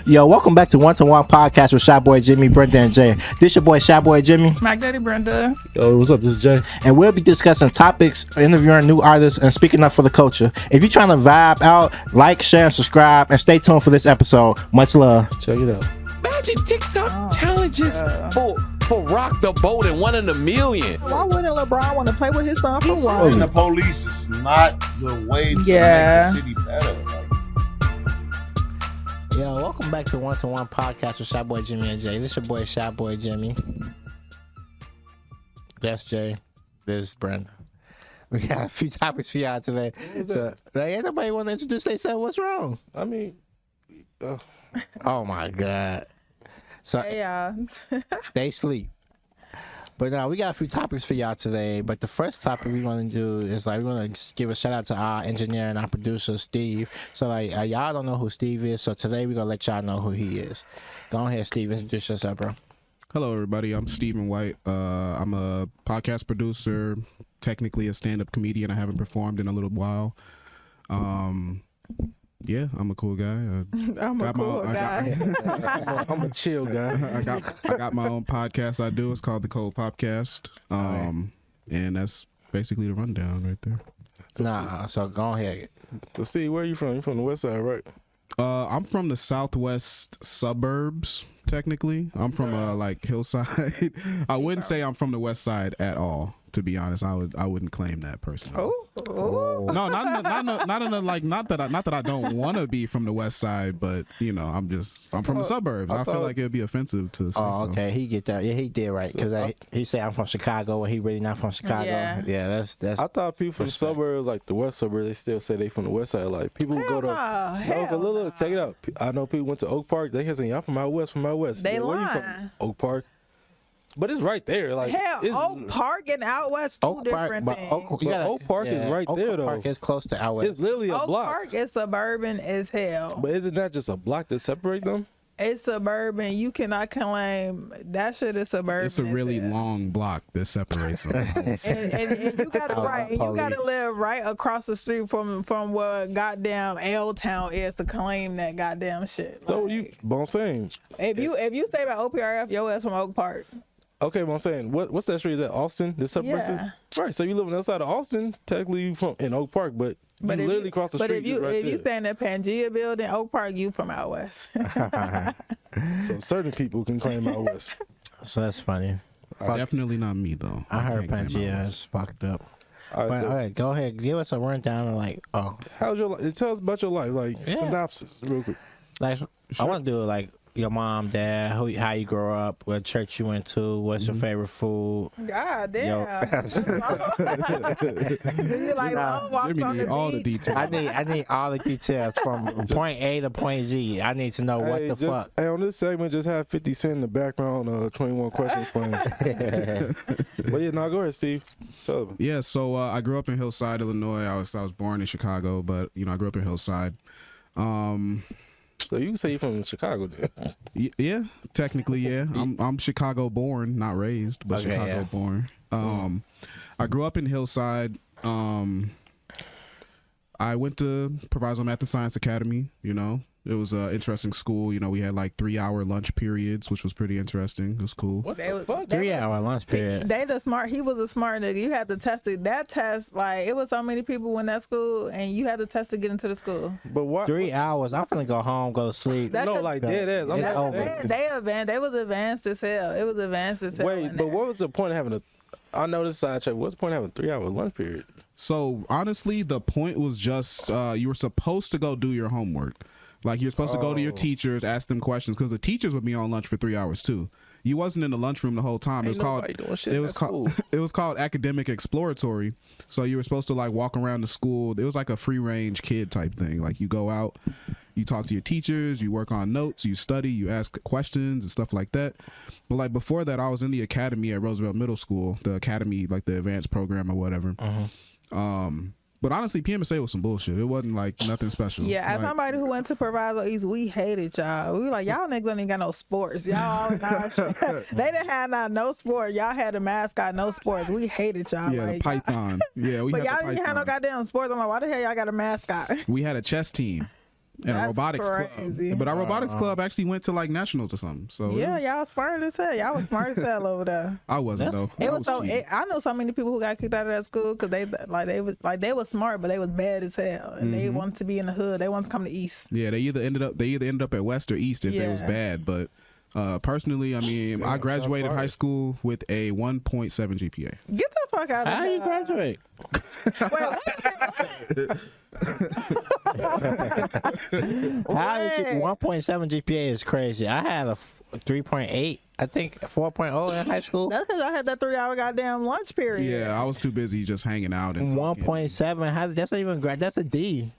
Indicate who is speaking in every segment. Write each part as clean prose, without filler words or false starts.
Speaker 1: Yo, welcome back to One to One Podcast with Shy Boy Jimmy, Brenda, and Jay. This your boy Shy Boy Jimmy.
Speaker 2: My daddy Brenda.
Speaker 3: Yo, what's up? This is Jay.
Speaker 1: And we'll be discussing topics, interviewing new artists, and speaking up for the culture. If you're trying to vibe out, like, share, and subscribe, and stay tuned for this episode. Much love.
Speaker 3: Check it out.
Speaker 4: Imagine TikTok challenges for rock the boat and 1 in a million.
Speaker 2: Why wouldn't LeBron want to play with his son for one?
Speaker 5: Fighting the police is not the way to make the city better.
Speaker 1: Yo, welcome back to One Podcast with Shy Boy Jimmy and Jay. This your boy Shy Boy Jimmy. That's Jay. This is Brenda. We got a few topics for y'all today. So, ain't nobody want to introduce themselves? What's wrong?
Speaker 3: I mean,
Speaker 1: Oh my God. So they sleep. But now we got a few topics for y'all today. But the first topic we want to do is we're going to give a shout out to our engineer and our producer Steve. So y'all don't know who Steve is. So today we're going to let y'all know who he is. Go ahead, Steve. Introduce yourself, bro.
Speaker 6: Hello, everybody. I'm Stephen White. I'm a podcast producer, technically a stand-up comedian. I haven't performed in a little while. Yeah, I'm a cool guy.
Speaker 2: I'm a cool guy.
Speaker 3: I'm a chill guy.
Speaker 6: I got my own podcast I do. It's called The Cold Popcast. And that's basically the rundown right there.
Speaker 1: So go ahead.
Speaker 3: So, Steve, where are you from? You from the west side, right?
Speaker 6: I'm from the southwest suburbs, technically. I'm from Hillside. I wouldn't say I'm from the west side at all. To be honest, I wouldn't claim that personally.
Speaker 2: Oh.
Speaker 6: No, not that I don't want to be from the west side, but I'm from the suburbs. I feel like it'd be offensive to say so.
Speaker 1: Okay, he get that. Yeah, he did right because he said I'm from Chicago and he really not from Chicago. Yeah, that's.
Speaker 3: I thought people from the suburbs, like the west suburbs, they still say they from the west side. Like people who go to look, check it out. I know people went to Oak Park. They can say I'm from out west.
Speaker 2: They
Speaker 3: where you
Speaker 2: lying.
Speaker 3: from? Oak Park. But it's right there. Like
Speaker 2: Oak Park and out west, two different things.
Speaker 3: Oak Park is right there, though.
Speaker 1: Oak Park is close to out west.
Speaker 3: It's literally a block.
Speaker 2: Oak Park is suburban as hell.
Speaker 3: But isn't that just a block that separates them?
Speaker 2: It's suburban. You cannot claim that shit is suburban.
Speaker 6: It's a really long block that separates them.
Speaker 2: and you gotta live right across the street from what goddamn L Town is to claim that goddamn shit.
Speaker 3: So but I'm saying,
Speaker 2: if you stay by OPRF, your ass from Oak Park.
Speaker 3: Okay, but I'm saying, what's that street? Is that Austin? This separates it? Right, so you live on the other side of Austin, technically you from in Oak Park, but you literally cross the street.
Speaker 2: But if you stay in that Pangea building, Oak Park, you from out west.
Speaker 3: So certain people can claim out west.
Speaker 1: So that's funny.
Speaker 6: Definitely not me, though.
Speaker 1: I heard Pangea is fucked up. All right, go ahead. Give us a rundown of
Speaker 3: how's your life? Tell us about your life, synopsis, real quick.
Speaker 1: I want to do your mom, dad, how you grow up, what church you went to, what's your favorite food.
Speaker 2: God damn.
Speaker 6: You need all the details.
Speaker 1: I need all the details from point A to point Z. I need to know what the fuck.
Speaker 3: Hey, on this segment, just have 50 Cent in the background, 21 Questions playing. But yeah, now go ahead, Steve.
Speaker 6: Yeah, so I grew up in Hillside, Illinois. I was born in Chicago, but I grew up in Hillside.
Speaker 3: So you can say you're from Chicago, then?
Speaker 6: Yeah, technically, yeah. I'm Chicago born, not raised, but Chicago born. I grew up in Hillside. I went to Proviso Math and Science Academy. It was an interesting school. We had 3-hour lunch periods, which was pretty interesting. It was cool.
Speaker 3: What the fuck?
Speaker 1: 3-hour lunch period.
Speaker 2: He was a smart nigga. You had to test it. That test, it was so many people in that school, and you had to test to get into the school.
Speaker 3: But what?
Speaker 1: 3 hours. I'm finna go home, go to sleep.
Speaker 2: They was advanced as hell. It was advanced as hell.
Speaker 3: Wait, but what was the point of having I know this side check. What's the point of having a 3-hour lunch period?
Speaker 6: So honestly, the point was just you were supposed to go do your homework. You're supposed to go to your teachers, ask them questions, because the teachers would be on lunch for 3 hours too. You wasn't in the lunchroom the whole time. It was called academic exploratory. So you were supposed to walk around the school. It was like a free range kid type thing. You go out, you talk to your teachers, you work on notes, you study, you ask questions and stuff like that. But before that, I was in the academy at Roosevelt Middle School, the academy, the advanced program or whatever. But honestly, PMSA was some bullshit. It wasn't nothing special.
Speaker 2: Yeah, as somebody who went to Proviso East, we hated y'all. We were y'all niggas don't even got no sports. Y'all they didn't have no sport. Y'all had a mascot, no sports. We hated y'all.
Speaker 6: Yeah, the Python. Yeah,
Speaker 2: but y'all didn't have no goddamn sports. I'm why the hell y'all got a mascot?
Speaker 6: We had a chess team. And
Speaker 2: That's
Speaker 6: a robotics
Speaker 2: crazy.
Speaker 6: club. But our robotics club actually went to like nationals or something. So
Speaker 2: Yeah, y'all smart as hell. Y'all was smart as hell over there.
Speaker 6: I wasn't though.
Speaker 2: It
Speaker 6: I
Speaker 2: was so.
Speaker 6: cheating.
Speaker 2: I know so many people who got kicked out of that school because they was smart, but they was bad as hell, and they wanted to be in the hood. They wanted to come to East.
Speaker 6: Yeah, they either ended up at West or East if they was bad. But personally, I mean, I graduated high school with a 1.7 GPA.
Speaker 2: Get the fuck out of here.
Speaker 4: How you graduate?
Speaker 1: How did you, 1.7 GPA is crazy. I had a 3.8, I think 4.0 in high school.
Speaker 2: That's because I had that 3-hour goddamn lunch period.
Speaker 6: Yeah, I was too busy just hanging out and talking.
Speaker 1: 1.7. How that's not even grad. That's a D.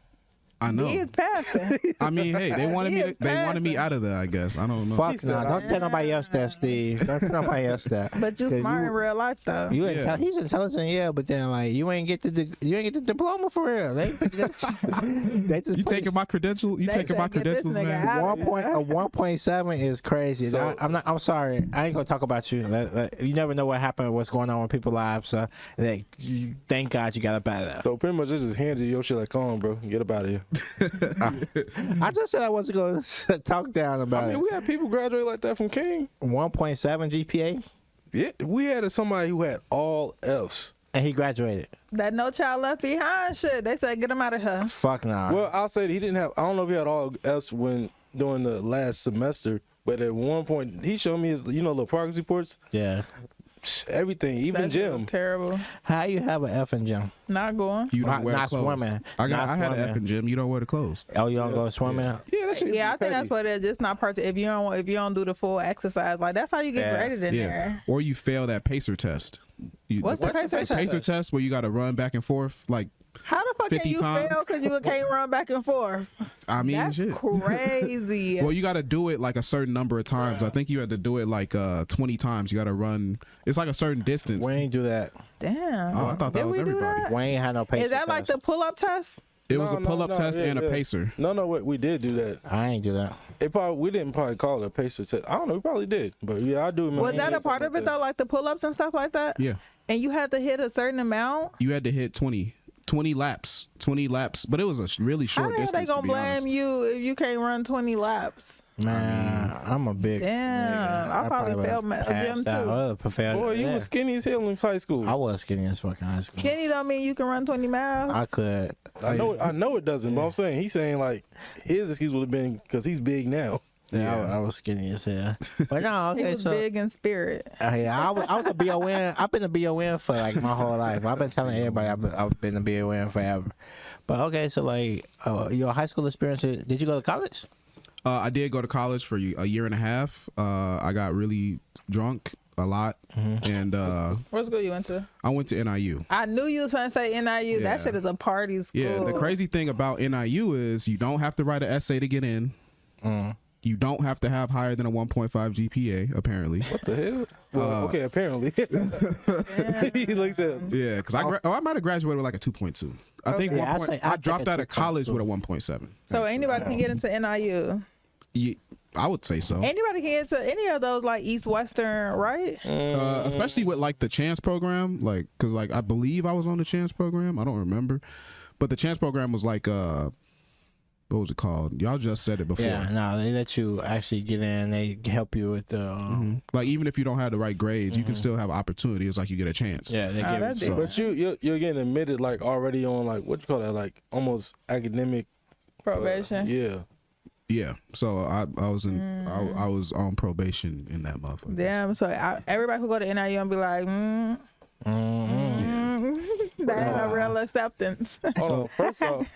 Speaker 6: I know.
Speaker 2: He is passing.
Speaker 6: I mean, hey, they wanted
Speaker 2: He
Speaker 6: me.
Speaker 2: is
Speaker 6: They wanted me
Speaker 2: passing.
Speaker 6: out of there. I guess I don't know.
Speaker 1: Fuck no. Don't tell nobody else that, Steve. Don't tell nobody else that.
Speaker 2: But you
Speaker 1: 'Cause
Speaker 2: smart in real life though.
Speaker 1: You
Speaker 6: Yeah.
Speaker 1: he's intelligent, yeah, but then like you ain't get the diploma for real. They just
Speaker 6: You taking my credential? You
Speaker 2: They
Speaker 6: taking my
Speaker 2: said, "Get this
Speaker 6: credentials,
Speaker 2: nigga
Speaker 6: man?
Speaker 2: out."
Speaker 1: 1.7 is crazy.
Speaker 3: So-
Speaker 1: I'm sorry. I ain't gonna talk about you. You never know what happened, what's going on with people's lives. So thank God you got up out of that.
Speaker 3: So pretty much they just handed you your shit like, come on, bro, get up out of here.
Speaker 1: I just said I wasn't going to talk down about
Speaker 3: I mean,
Speaker 1: it.
Speaker 3: we had people graduate like that from King.
Speaker 1: 1.7 GPA,
Speaker 3: Yeah, we had somebody who had all Fs.
Speaker 1: and he graduated.
Speaker 2: That No Child Left Behind shit. They said get him out of here.
Speaker 1: Fuck nah.
Speaker 3: Well, I'll say that he didn't have. I don't know if he had all Fs when during the last semester, but at one point he showed me his, little progress reports,
Speaker 1: Yeah.
Speaker 3: everything, even
Speaker 2: That shit was
Speaker 3: gym.
Speaker 2: terrible.
Speaker 1: How you have an F in gym?
Speaker 2: Not going.
Speaker 6: You don't
Speaker 1: Not-
Speaker 6: wear
Speaker 1: not
Speaker 6: clothes.
Speaker 1: swimming.
Speaker 6: I
Speaker 1: Not
Speaker 6: had an
Speaker 1: swimming.
Speaker 6: F in gym. You don't wear the clothes.
Speaker 1: Oh, you don't go swimming?
Speaker 3: Yeah, that shit.
Speaker 2: Yeah, I think that's what it is. Just not part. If you don't do the full exercise, like that's how you get
Speaker 1: Yeah.
Speaker 2: graded in
Speaker 6: Yeah.
Speaker 2: there.
Speaker 6: Or you fail that pacer test.
Speaker 2: What's the pacer test?
Speaker 6: Pacer test where you got to run back and forth like
Speaker 2: How the fuck can
Speaker 6: 50
Speaker 2: you
Speaker 6: times?
Speaker 2: fail because you can't run back and forth?
Speaker 6: I mean
Speaker 2: That's
Speaker 6: shit.
Speaker 2: crazy.
Speaker 6: Well, you got to do it like a certain number of times. I think you had to do it like 20 times. You got to run. It's like a certain distance.
Speaker 1: We ain't do that.
Speaker 2: Damn.
Speaker 6: Oh, I thought that
Speaker 2: Did
Speaker 6: was
Speaker 2: we do
Speaker 6: everybody.
Speaker 2: that?
Speaker 1: We ain't had no pacer
Speaker 2: Is that like the
Speaker 1: test.
Speaker 2: pull-up test?
Speaker 6: It was a
Speaker 3: No,
Speaker 6: pull-up
Speaker 3: no,
Speaker 6: test
Speaker 3: yeah,
Speaker 6: and a
Speaker 3: yeah.
Speaker 6: pacer.
Speaker 3: No, we did do that.
Speaker 1: I ain't do that.
Speaker 3: We didn't probably call it a pacer test. I don't know. We probably did, but yeah, I do remember.
Speaker 2: Was that a
Speaker 3: something
Speaker 2: part of
Speaker 3: like
Speaker 2: it
Speaker 3: that.
Speaker 2: though, like the pull-ups and stuff like that?
Speaker 6: Yeah.
Speaker 2: And you had to hit a certain amount.
Speaker 6: You had to hit 20 laps, but it was a really
Speaker 2: How
Speaker 6: short
Speaker 2: the hell
Speaker 6: distance.
Speaker 2: they gonna
Speaker 6: to be honest.
Speaker 2: blame you if you can't run 20 laps?
Speaker 1: Man, I'm a big.
Speaker 2: Damn, I probably
Speaker 1: would've
Speaker 2: failed a gym
Speaker 1: passed out.
Speaker 2: too.
Speaker 1: I would've failed.
Speaker 3: Boy, you
Speaker 1: Yeah.
Speaker 3: was skinny as hell in high school.
Speaker 1: I was skinny as fucking high school.
Speaker 2: Skinny don't mean you can run 20 miles.
Speaker 1: I could.
Speaker 3: I know it doesn't, but I'm saying he's saying like his excuse would have been because he's big now.
Speaker 1: Yeah, I was skinny as hell. But no,
Speaker 2: he
Speaker 1: okay,
Speaker 2: was
Speaker 1: so
Speaker 2: big in spirit.
Speaker 1: yeah, I was a BON. I've been a BON for like my whole life. I've been telling everybody I've been a BON forever. But okay, so like your high school experience. Did you go to college?
Speaker 6: I did go to college for a year and a half. I got really drunk a lot, and
Speaker 2: What school you went to?
Speaker 6: I went to NIU.
Speaker 2: I knew you was trying to say NIU.
Speaker 6: Yeah.
Speaker 2: That shit is a party school.
Speaker 6: Yeah, the crazy thing about NIU is you don't have to write an essay to get in. You don't have to have higher than a 1.5 GPA, apparently.
Speaker 3: What the hell? Well, okay, apparently. He looks at.
Speaker 6: Yeah, because I might have graduated with like a 2.2. I think
Speaker 2: Okay.
Speaker 1: Yeah,
Speaker 6: I dropped
Speaker 1: a
Speaker 6: out of college
Speaker 1: 2.2.
Speaker 6: with a 1.7.
Speaker 2: So anybody can get into NIU.
Speaker 6: Yeah, I would say so.
Speaker 2: Anybody can get into any of those, like East Western, right?
Speaker 6: Especially with like the chance program, like because like I believe I was on the chance program. I don't remember, but the chance program was like what was it called? Y'all just said it before.
Speaker 1: Yeah, no, they let you actually get in. They help you with the.
Speaker 6: Like even if you don't have the right grades, you can still have opportunity. It's like you get a chance.
Speaker 1: Yeah, they give
Speaker 2: that's
Speaker 1: you.
Speaker 2: decent.
Speaker 3: But you're getting admitted like already on like what you call that, like almost academic
Speaker 2: Probation.
Speaker 3: yeah.
Speaker 6: Yeah. So I was in I was on probation in that motherfucker.
Speaker 2: Damn. So everybody could go to NIU and be like, that ain't a real acceptance.
Speaker 3: Hold on. First off,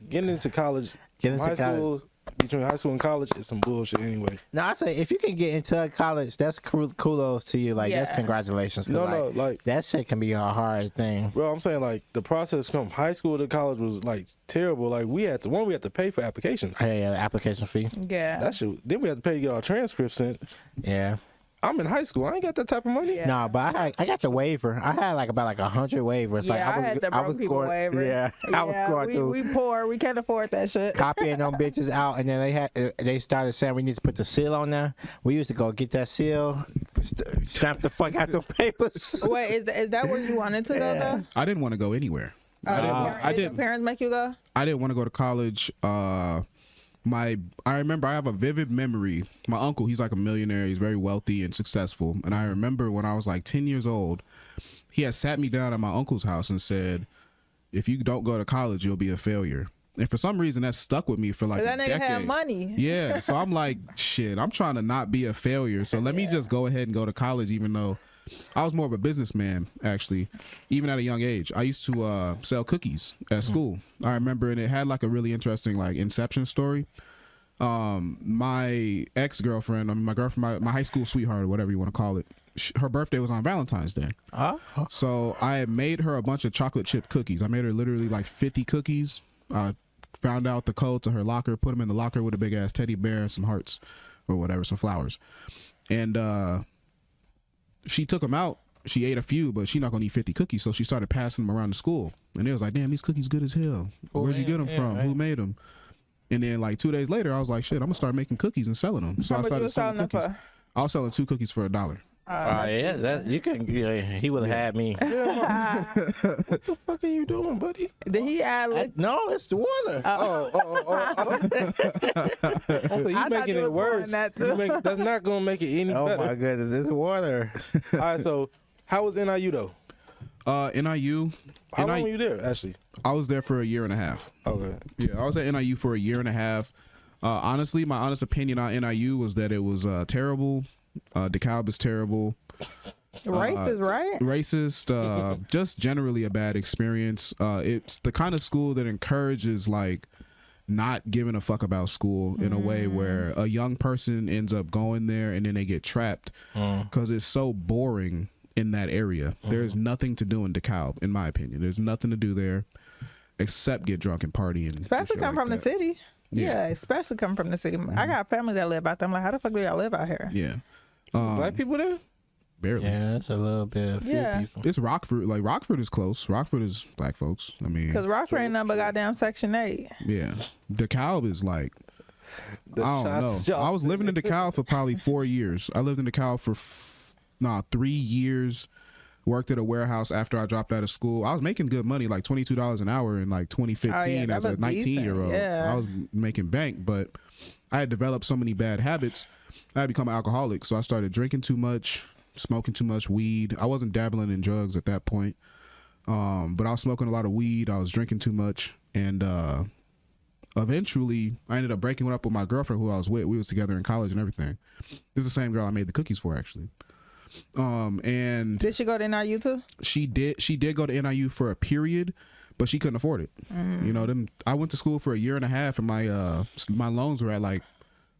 Speaker 3: getting into college,
Speaker 1: Get into
Speaker 3: high
Speaker 1: college.
Speaker 3: school, between high school and college is some bullshit anyway.
Speaker 1: Now I say if you can get into college, that's kudos to you. Like that's
Speaker 2: Yeah.
Speaker 1: congratulations. 'Cause,
Speaker 3: No, like
Speaker 1: that shit can be a hard thing.
Speaker 3: bro, I'm saying like the process from high school to college was like terrible. Like we had to pay for applications.
Speaker 1: Hey, application fee.
Speaker 2: Yeah.
Speaker 3: That shit. Then we had to pay to get our transcripts sent.
Speaker 1: Yeah.
Speaker 3: I'm in high school. I ain't got that type of money.
Speaker 2: Yeah.
Speaker 1: No, but I got the waiver. I had like about 100 waivers. Like
Speaker 2: Yeah, I had the broke people
Speaker 1: going,
Speaker 2: waiver.
Speaker 1: Yeah, I was going through
Speaker 2: we poor. We can't afford that shit.
Speaker 1: copying them bitches out, and then they started saying we need to put the seal on there. We used to go get that seal, stamp the fuck out the papers.
Speaker 2: Wait, is that where you wanted to go though?
Speaker 6: I didn't want to go anywhere.
Speaker 2: Did your
Speaker 6: didn't.
Speaker 2: parents make you go?
Speaker 6: I didn't want to go to college I remember I have a vivid memory. My uncle, he's like a millionaire. He's very wealthy and successful. And I remember when I was like 10 years old, he had sat me down at my uncle's house and said, if you don't go to college, you'll be a failure. And for some reason, that stuck with me for like a decade.
Speaker 2: That nigga had money.
Speaker 6: Yeah. So I'm like, shit, I'm trying to not be a failure. So let me just go ahead and go to college, even though I was more of a businessman, actually, even at a young age. I used to sell cookies at school. I remember, and it had like a really interesting like inception story. My ex-girlfriend, my girlfriend, my high school sweetheart, or whatever you want to call it, her birthday was on Valentine's Day. So I had made her a bunch of chocolate chip cookies. I made her literally like 50 cookies. Found out the code to her locker, put them in the locker with a big ass teddy bear and some hearts or whatever, some flowers. And she took them out. She ate a few, but she not gonna eat 50 cookies, so she started passing them around the school. And it was like, damn, these cookies good as hell. Where'd you get them from? Right. Who made them? And then like 2 days later, I was like, shit, I'm gonna start making cookies and selling them. So I started selling cookies. I was selling 2 cookies for $1.
Speaker 1: Yeah, that you can. Yeah, he would have had me.
Speaker 3: What the fuck are you doing, buddy?
Speaker 2: Did he add?
Speaker 1: No, it's the water.
Speaker 3: So you making it worse. That's not gonna make it any better.
Speaker 1: Oh my goodness, it's water.
Speaker 3: All right, so how was NIU though?
Speaker 6: NIU.
Speaker 3: How long were you there, actually?
Speaker 6: I was there for 1.5 years.
Speaker 3: Okay.
Speaker 6: Yeah, I was at NIU for 1.5 years. Honestly, my honest opinion on NIU was that it was terrible. DeKalb is terrible.
Speaker 2: Racist, right?
Speaker 6: Racist. Just generally a bad experience. It's the kind of school that encourages like not giving a fuck about school in a way where a young person ends up going there and then they get trapped because it's so boring in that area. There's nothing to do in DeKalb, in my opinion. There's nothing to do there except get drunk and party. And
Speaker 2: especially come from the city. Yeah, especially coming from the city. I got family that live out there. I'm like, how the fuck do y'all live out here?
Speaker 6: Yeah.
Speaker 3: Black people there?
Speaker 6: Barely.
Speaker 1: Yeah, it's a little bit of few people.
Speaker 6: It's Rockford. Like, Rockford is close. Rockford is black folks. I mean.
Speaker 2: Because Rockford ain't nothing but goddamn Section 8.
Speaker 6: Yeah. DeKalb is like, I don't know. I was living in DeKalb for probably 4 years. I lived in DeKalb for 3 years. Worked at a warehouse after I dropped out of school. I was making good money, like $22 an hour in like 2015 as a 19-year-old.
Speaker 2: Yeah.
Speaker 6: I was making bank, but I had developed so many bad habits. I had become an alcoholic, so I started drinking too much, smoking too much weed. I wasn't dabbling in drugs at that point, but I was smoking a lot of weed. I was drinking too much, and eventually I ended up breaking up with my girlfriend who I was with. We was together in college and everything. This is the same girl I made the cookies for, actually. And
Speaker 2: did she go to NIU too?
Speaker 6: She did go to NIU for a period, but she couldn't afford it. You know, I went to school for 1.5 years, and my loans were at like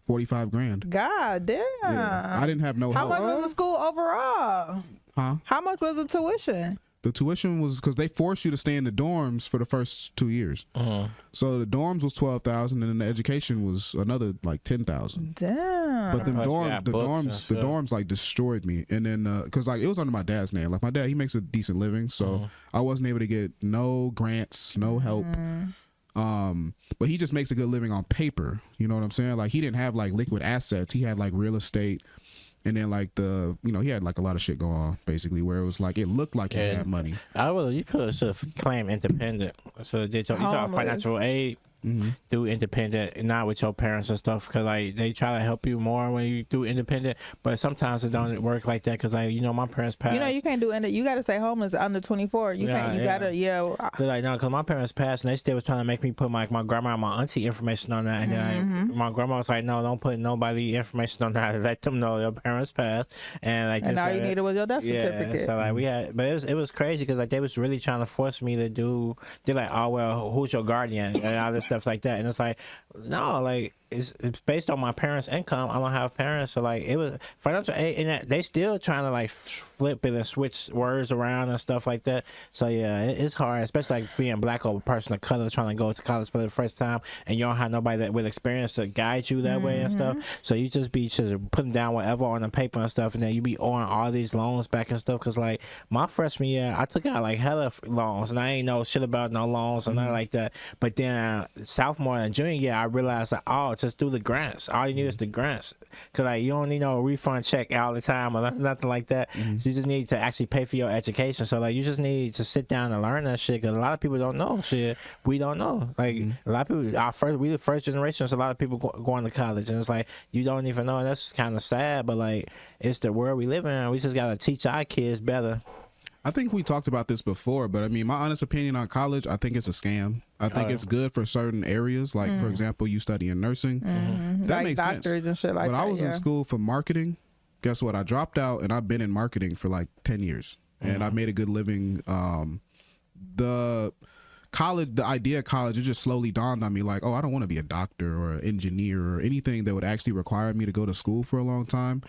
Speaker 6: $45,000.
Speaker 2: God damn.
Speaker 6: Yeah. I didn't have no help.
Speaker 2: How much was the school overall?
Speaker 6: Huh?
Speaker 2: How much was the tuition?
Speaker 6: The tuition was because they forced you to stay in the dorms for the first 2 years. So the dorms was $12,000, and then the education was another like $10,000.
Speaker 2: Damn.
Speaker 6: But the dorms like destroyed me. And then because like it was under my dad's name. Like my dad, he makes a decent living, so I wasn't able to get no grants, no help. But he just makes a good living on paper. You know what I'm saying? Like he didn't have like liquid assets. He had like real estate. And then like he had like a lot of shit going on basically where it was like it looked like he had money.
Speaker 1: You should claim independent. So they talk financial aid. Do independent, not with your parents and stuff, because like they try to help you more when you do independent, but sometimes it don't work like that because like my parents passed.
Speaker 2: You can't do you got to stay homeless under 24. You can't. You gotta So
Speaker 1: like no, because my parents passed and they still was trying to make me put my grandma and my auntie information on that, and then my grandma was like, no, don't put nobody information on that. Let them know your parents passed, and like
Speaker 2: and all you needed was your death certificate.
Speaker 1: So like we had, but it was crazy because like they was really trying to force me to do. They're like, oh well, who's your guardian and all this stuff like that, and it's like no, like it's based on my parents' income. I don't have parents, so like it was financial aid, and that they still trying to like flip it and switch words around and stuff like that. So yeah, it's hard, especially like being black or a person of color trying to go to college for the first time, and you don't have nobody that with experience to guide you that way and stuff. So you just putting down whatever on the paper and stuff, and then you be owing all these loans back and stuff. Cause like my freshman year, I took out like hella loans, and I ain't know shit about no loans and nothing like that. But then sophomore and junior year, I realized like, oh, just do the grants. All you need is the grants. Because like, you don't need no refund check all the time or nothing like that. So you just need to actually pay for your education. So like, you just need to sit down and learn that shit. Because a lot of people don't know shit. We don't know. Like a lot of people, we the first generation. So a lot of people going to college, and it's like you don't even know. And that's kind of sad. But like, it's the world we live in. We just gotta teach our kids better.
Speaker 6: I think we talked about this before, but I mean, my honest opinion on college, I think it's a scam. I think it's good for certain areas, like for example, you studying nursing. That
Speaker 2: like
Speaker 6: makes
Speaker 2: doctors
Speaker 6: sense.
Speaker 2: And shit like
Speaker 6: but
Speaker 2: that.
Speaker 6: I was in school for marketing. Guess what? I dropped out, and I've been in marketing for like 10 years, and I've made a good living. The college, the idea of college, it just slowly dawned on me like, oh, I don't want to be a doctor or an engineer or anything that would actually require me to go to school for a long time.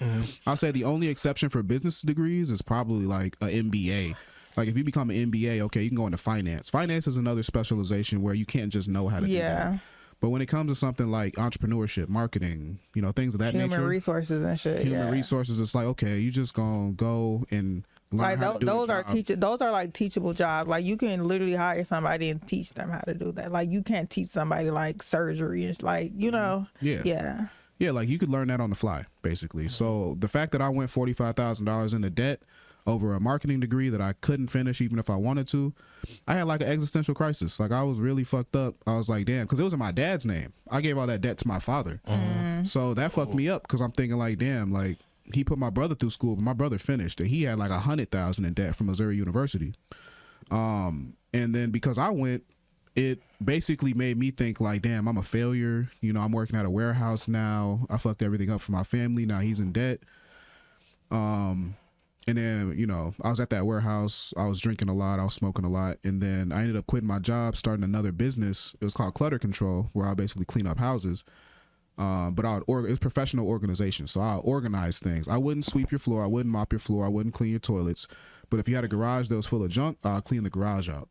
Speaker 6: I'll say the only exception for business degrees is probably like an MBA. Like if you become an MBA, okay, you can go into finance. Finance is another specialization where you can't just know how to do that. But when it comes to something like entrepreneurship, marketing, you know, things of that nature.
Speaker 2: Human resources and shit.
Speaker 6: Human resources, it's like, okay, you just gonna go and learn how to do
Speaker 2: those are those are like teachable jobs. Like you can literally hire somebody and teach them how to do that. Like you can't teach somebody like surgery and like, you know. Yeah,
Speaker 6: like you could learn that on the fly, basically. So the fact that I went $45,000 into debt over a marketing degree that I couldn't finish even if I wanted to, I had like an existential crisis. Like I was really fucked up. I was like, damn, because it was in my dad's name. I gave all that debt to my father. So that fucked me up because I'm thinking like, damn, like he put my brother through school, but my brother finished and he had like $100,000 in debt from Missouri University. And then because I went, it basically made me think like, damn, I'm a failure. You know, I'm working at a warehouse now. I fucked everything up for my family. Now he's in debt. And then, you know, I was at that warehouse. I was drinking a lot. I was smoking a lot. And then I ended up quitting my job, starting another business. It was called Clutter Control, where I basically clean up houses. But it was professional organization. So I organize things. I wouldn't sweep your floor. I wouldn't mop your floor. I wouldn't clean your toilets. But if you had a garage that was full of junk, I'll clean the garage out.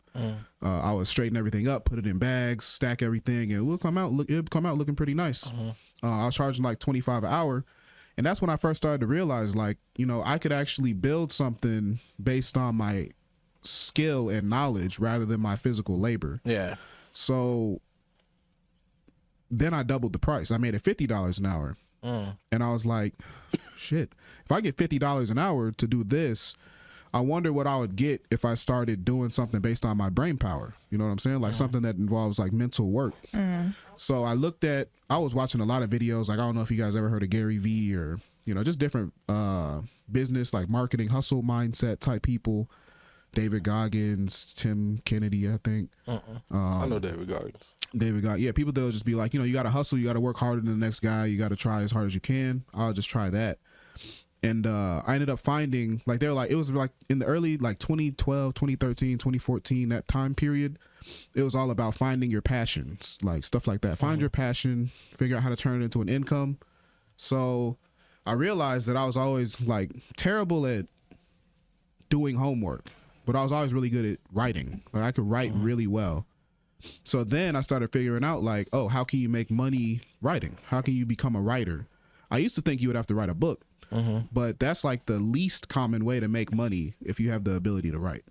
Speaker 6: I would straighten everything up, put it in bags, stack everything, and it would come out looking pretty nice. I was charging like $25 an hour. And that's when I first started to realize, like, you know, I could actually build something based on my skill and knowledge rather than my physical labor.
Speaker 1: Yeah.
Speaker 6: So then I doubled the price. I made it $50 an hour. And I was like, shit, if I get $50 an hour to do this, I wonder what I would get if I started doing something based on my brain power. You know what I'm saying? Like something that involves like mental work. So I was watching a lot of videos. Like, I don't know if you guys ever heard of Gary Vee or, you know, just different business, like marketing, hustle mindset type people. David Goggins, Tim Kennedy, I think.
Speaker 3: I know David Goggins.
Speaker 6: Yeah, people that'll just be like, you know, you got to hustle. You got to work harder than the next guy. You got to try as hard as you can. I'll just try that. And I ended up finding, like, they're like, it was like in the early, like 2012, 2013, 2014, that time period, it was all about finding your passions, like stuff like that. Find your passion, figure out how to turn it into an income. So I realized that I was always like terrible at doing homework, but I was always really good at writing. Like I could write really well. So then I started figuring out like, oh, how can you make money writing? How can you become a writer? I used to think you would have to write a book. But that's like the least common way to make money if you have the ability to write.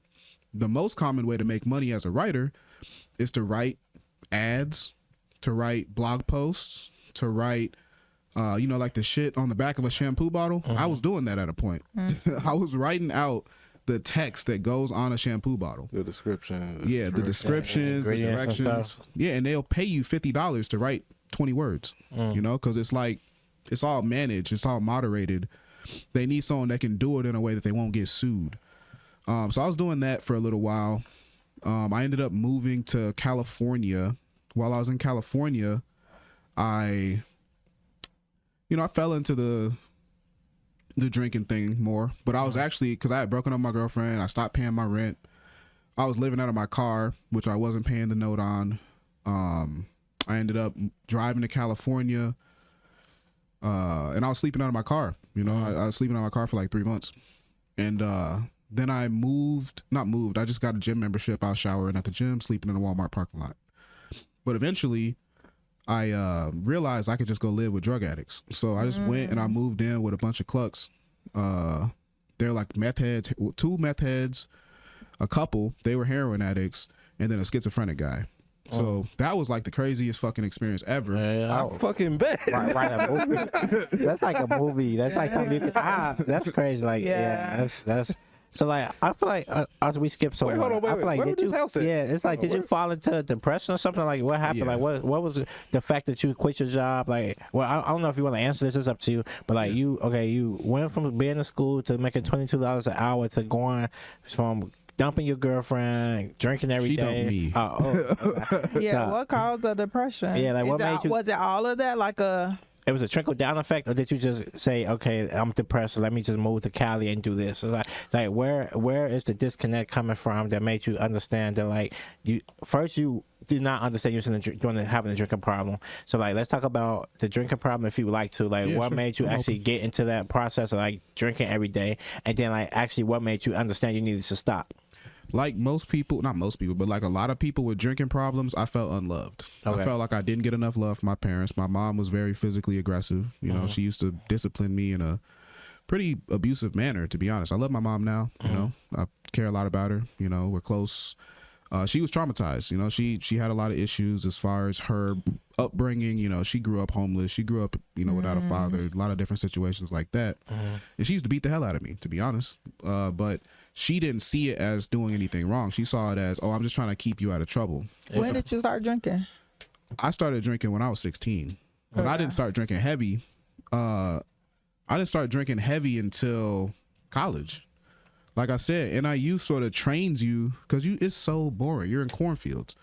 Speaker 6: The most common way to make money as a writer is to write ads, to write blog posts, to write, you know, like the shit on the back of a shampoo bottle. I was doing that at a point. I was writing out the text that goes on a shampoo bottle.
Speaker 3: The description.
Speaker 6: Yeah, the descriptions, the directions. Yeah, and they'll pay you $50 to write 20 words, you know, because it's like, it's all managed. It's all moderated. They need someone that can do it in a way that they won't get sued. So I was doing that for a little while. I ended up moving to California. While I was in California, I fell into the drinking thing more. But I was actually, because I had broken up with my girlfriend. I stopped paying my rent. I was living out of my car, which I wasn't paying the note on. I ended up driving to California. And I was sleeping out of my car, you know, I was sleeping out of my car for like 3 months. And then I I just got a gym membership. I was showering at the gym, sleeping in a Walmart parking lot. But eventually I realized I could just go live with drug addicts. So I just went and I moved in with a bunch of clucks. They're like meth heads, 2 meth heads, a couple, they were heroin addicts, and then a schizophrenic guy. So that was like the craziest fucking experience ever.
Speaker 3: I fucking bet.
Speaker 1: Right, a movie. That's like a movie. That's like something you can, that's crazy. Like, that's. So like, I feel like as we skip so
Speaker 3: wait, hold on, wait,
Speaker 1: I feel like
Speaker 3: where was this house at?
Speaker 1: Yeah, it's like, did you fall into depression or something? Like, what happened?
Speaker 6: Yeah.
Speaker 1: Like, what was the fact that you quit your job? Like, well, I don't know if you want to answer this. It's up to you. But like, you went from being in school to making $22 an hour to going from dumping your girlfriend, drinking every
Speaker 6: She
Speaker 1: day.
Speaker 6: dumped me.
Speaker 2: Yeah,
Speaker 1: So-
Speaker 2: what caused the depression?
Speaker 1: Yeah, like, what made you-
Speaker 2: Was it all of that? Like
Speaker 1: It was a trickle down effect, or did you just say, okay, I'm depressed, so let me just move to Cali and do this? It's like where is the disconnect coming from that made you understand that, like, you did not understand you were having a drinking problem. So like, let's talk about the drinking problem if you would like to. Like,
Speaker 6: Yeah,
Speaker 1: what
Speaker 6: sure.
Speaker 1: made you actually get into that process of like drinking every day, and then like actually what made you understand you needed to stop?
Speaker 6: Like most people, not most people, but like a lot of people with drinking problems, I felt unloved.
Speaker 1: Okay.
Speaker 6: I felt like I didn't get enough love from my parents. My mom was very physically aggressive. You know, she used to discipline me in a pretty abusive manner, to be honest. I love my mom now. You know, I care a lot about her. You know, we're close. She was traumatized. You know, she had a lot of issues as far as her upbringing. You know, she grew up homeless. She grew up, you know, without a father. A lot of different situations like that. And she used to beat the hell out of me, to be honest. But she didn't see it as doing anything wrong. She saw it as, oh, I'm just trying to keep you out of trouble.
Speaker 2: when did you start drinking?
Speaker 6: I started drinking when I was 16, but I didn't start drinking heavy. I didn't start drinking heavy until college. Like I said, NIU sort of trains you, because it's so boring. You're in cornfields.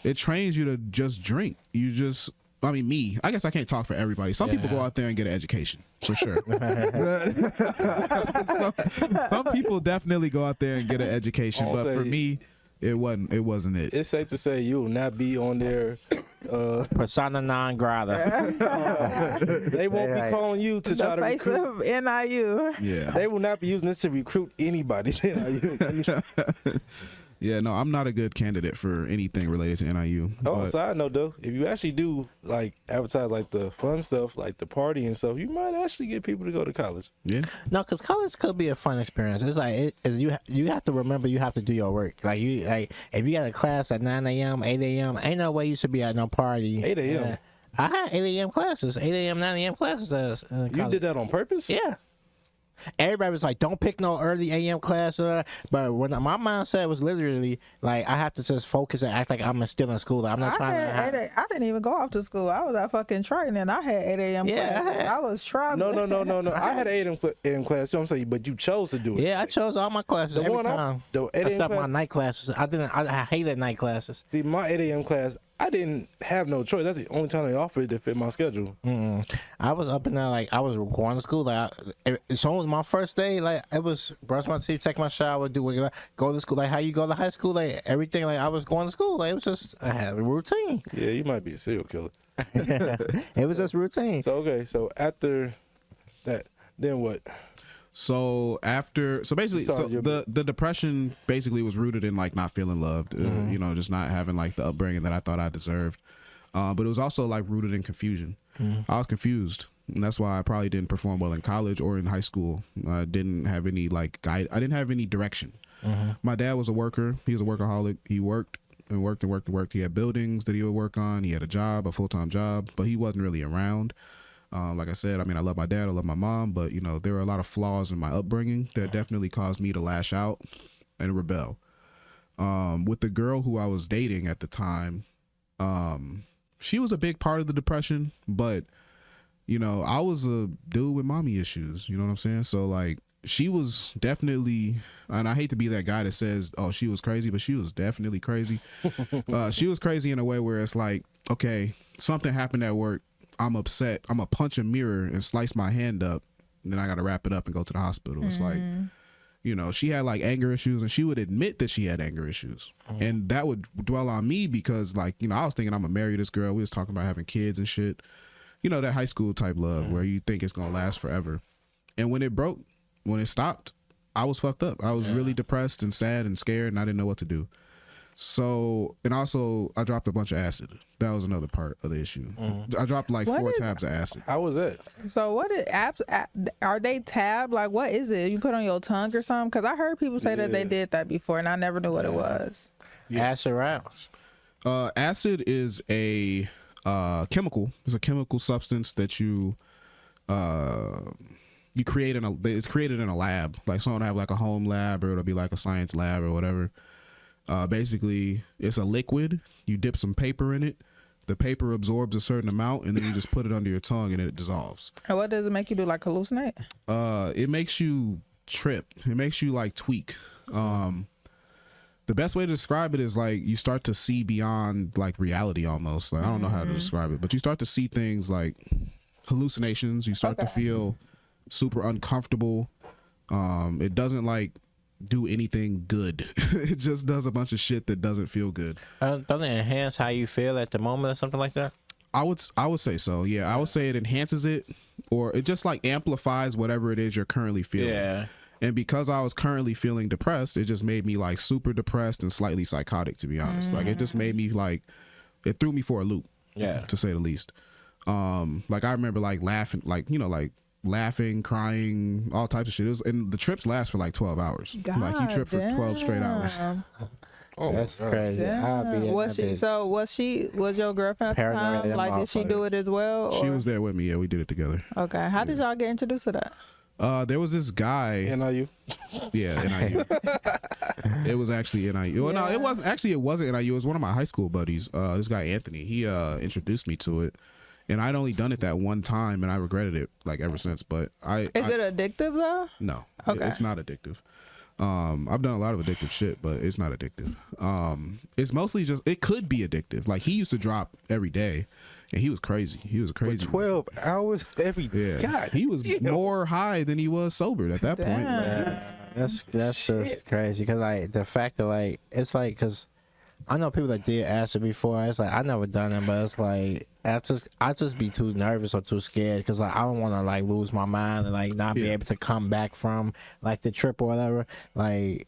Speaker 6: It trains you to just drink. I guess I can't talk for everybody. Some people go out there and get an education, for sure. Some people definitely go out there and get an education, but for me, it wasn't it.
Speaker 3: It's safe to say you will not be on there.
Speaker 1: Persona non grata.
Speaker 3: They won't be calling you to try
Speaker 2: The
Speaker 3: to
Speaker 2: face
Speaker 3: recruit.
Speaker 2: of NIU.
Speaker 6: Yeah.
Speaker 3: They will not be using this to recruit anybody.
Speaker 6: Yeah, no, I'm not a good candidate for anything related to NIU.
Speaker 3: Oh,
Speaker 6: but
Speaker 3: side note though, if you actually do like advertise like the fun stuff, like the party and stuff, you might actually get people to go to college.
Speaker 6: yeah.
Speaker 1: No, because college could be a fun experience. It's like you have to remember you have to do your work. Like if you got a class at 9 a.m., 8 a.m., ain't no way you should be at no party.
Speaker 3: 8 a.m.
Speaker 1: Yeah. I had 8 a.m. classes, 8 a.m., 9 a.m. classes.
Speaker 3: You did that on purpose?
Speaker 1: Yeah. Everybody was like, don't pick no early AM class. But when my mindset was literally like, I have to just focus and act like I'm still in school. Like, I'm not trying to.
Speaker 2: I didn't even go off to school. I was at fucking Triton and I had 8 a.m.
Speaker 1: Yeah,
Speaker 2: class. I was traveling.
Speaker 3: No. I had an 8 a.m. class. You know what I'm saying? But you chose to do it.
Speaker 1: Yeah, I chose all my classes every time.
Speaker 3: The 8 a.m.
Speaker 1: Except my
Speaker 3: class.
Speaker 1: night classes. I hated night classes.
Speaker 3: See, my 8 a.m. class, I didn't have no choice. That's the only time they offered it to fit my schedule.
Speaker 1: I was up in there like I was going to school. Like it's only my first day. Like it was brush my teeth, take my shower, go to school. Like how you go to high school. Like everything. Like I was going to school. Like it was just I had a routine.
Speaker 3: Yeah, you might be a serial killer.
Speaker 1: It was just routine.
Speaker 3: So after that, then what?
Speaker 6: So basically, the depression basically was rooted in like not feeling loved, you know, just not having like the upbringing that I thought I deserved. But it was also like rooted in confusion. I was confused, and that's why I probably didn't perform well in college or in high school. I didn't have any like guide. I didn't have any direction. My dad was a worker. He was a workaholic. He worked and worked and worked and worked. He had buildings that he would work on. He had a job, a full-time job, but he wasn't really around. Like I said, I mean, I love my dad, I love my mom, but, you know, there were a lot of flaws in my upbringing that definitely caused me to lash out and rebel. With the girl who I was dating at the time, she was a big part of the depression, but, you know, I was a dude with mommy issues, you know what I'm saying? So, like, she was definitely, and I hate to be that guy that says, oh, she was crazy, but she was definitely crazy. She was crazy in a way where it's like, okay, something happened at work. I'm upset. I'm going to punch a mirror and slice my hand up. And then I got to wrap it up and go to the hospital. It's like, you know, she had like anger issues and she would admit that she had anger issues. And that would dwell on me because like, you know, I was thinking I'm going to marry this girl. We was talking about having kids and shit. You know, that high school type love where you think it's going to last forever. And when it broke, when it stopped, I was fucked up. I was really depressed and sad and scared and I didn't know what to do. So, and also I dropped a bunch of acid. That was another part of the issue. I dropped like 4 tabs of acid.
Speaker 3: How was that?
Speaker 2: So what is apps? Are they tab? Like what is it? You put on your tongue or something? Because I heard people say that they did that before and I never knew what it was.
Speaker 1: Acid rounds.
Speaker 6: Acid is a chemical. It's a chemical substance that you create it's created in a lab. Like someone have like a home lab, or it'll be like a science lab or whatever. Basically, it's a liquid. You dip some paper in it. The paper absorbs a certain amount, and then you just put it under your tongue, and it dissolves.
Speaker 2: And what does it make you do? Like hallucinate?
Speaker 6: It makes you trip. It makes you like tweak. The best way to describe it is like you start to see beyond like reality almost. Like I don't know how to describe it, but you start to see things like hallucinations. You start to feel super uncomfortable. It doesn't like do anything good. It just does a bunch of shit that doesn't feel good.
Speaker 1: Doesn't it enhance how you feel at the moment or something like that?
Speaker 6: I would say so. Yeah, I would say it enhances it, or it just like amplifies whatever it is you're currently feeling. Yeah. And because I was currently feeling depressed, it just made me like super depressed and slightly psychotic, to be honest. Like it just made me like, it threw me for a loop. Yeah. To say the least. Like I remember like laughing, like, you know, like laughing, crying, all types of shit. And the trips last for like 12 hours. God, like you trip for 12 straight hours.
Speaker 1: Oh, that's crazy.
Speaker 2: Was your girlfriend at the time? Like, did she do it as well? Or?
Speaker 6: She was there with me. Yeah, we did it together.
Speaker 2: Okay. How did y'all get introduced to that?
Speaker 6: There was this guy.
Speaker 3: NIU.
Speaker 6: Yeah, NIU. It was actually NIU. Well, no, it wasn't NIU. It was one of my high school buddies. This guy Anthony. He introduced me to it. And I'd only done it that one time, and I regretted it like ever since. But is
Speaker 2: it addictive though?
Speaker 6: No, okay. It's not addictive. I've done a lot of addictive shit, but it's not addictive. It's mostly just, it could be addictive. Like he used to drop every day, and he was crazy. He was crazy.
Speaker 3: For 12 hours every day.
Speaker 6: Yeah. God, he was more high than he was sober at that point. Like,
Speaker 1: that's just crazy, because like the fact that like it's like, because I know people that did acid before. It's like I never done it, but it's like I just be too nervous or too scared, because like I don't want to like lose my mind and like not be able to come back from like the trip or whatever. Like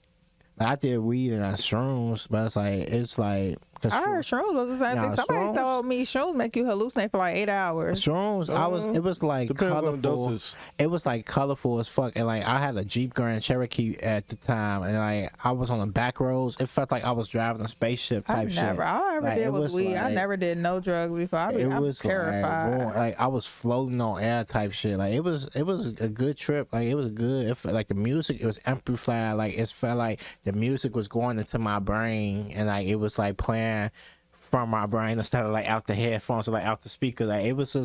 Speaker 1: I did weed and shrooms, but it's like
Speaker 2: I heard shrooms was the same thing. Somebody told me shrooms make you hallucinate for like 8 hours.
Speaker 1: Shrooms, it was like colorful. It was like colorful as fuck, and like I had a Jeep Grand Cherokee at the time, and like I was on the back roads. It felt like I was driving a spaceship type shit.
Speaker 2: All I ever did was weed. Like, I never did no drugs before. I was terrified.
Speaker 1: Like I was floating on air type shit. Like it was a good trip. Like it was good. It felt like the music, it was amplified. Like it felt like the music was going into my brain, and like it was like playing from my brain instead of like out the headphones or like out the speaker. Like it was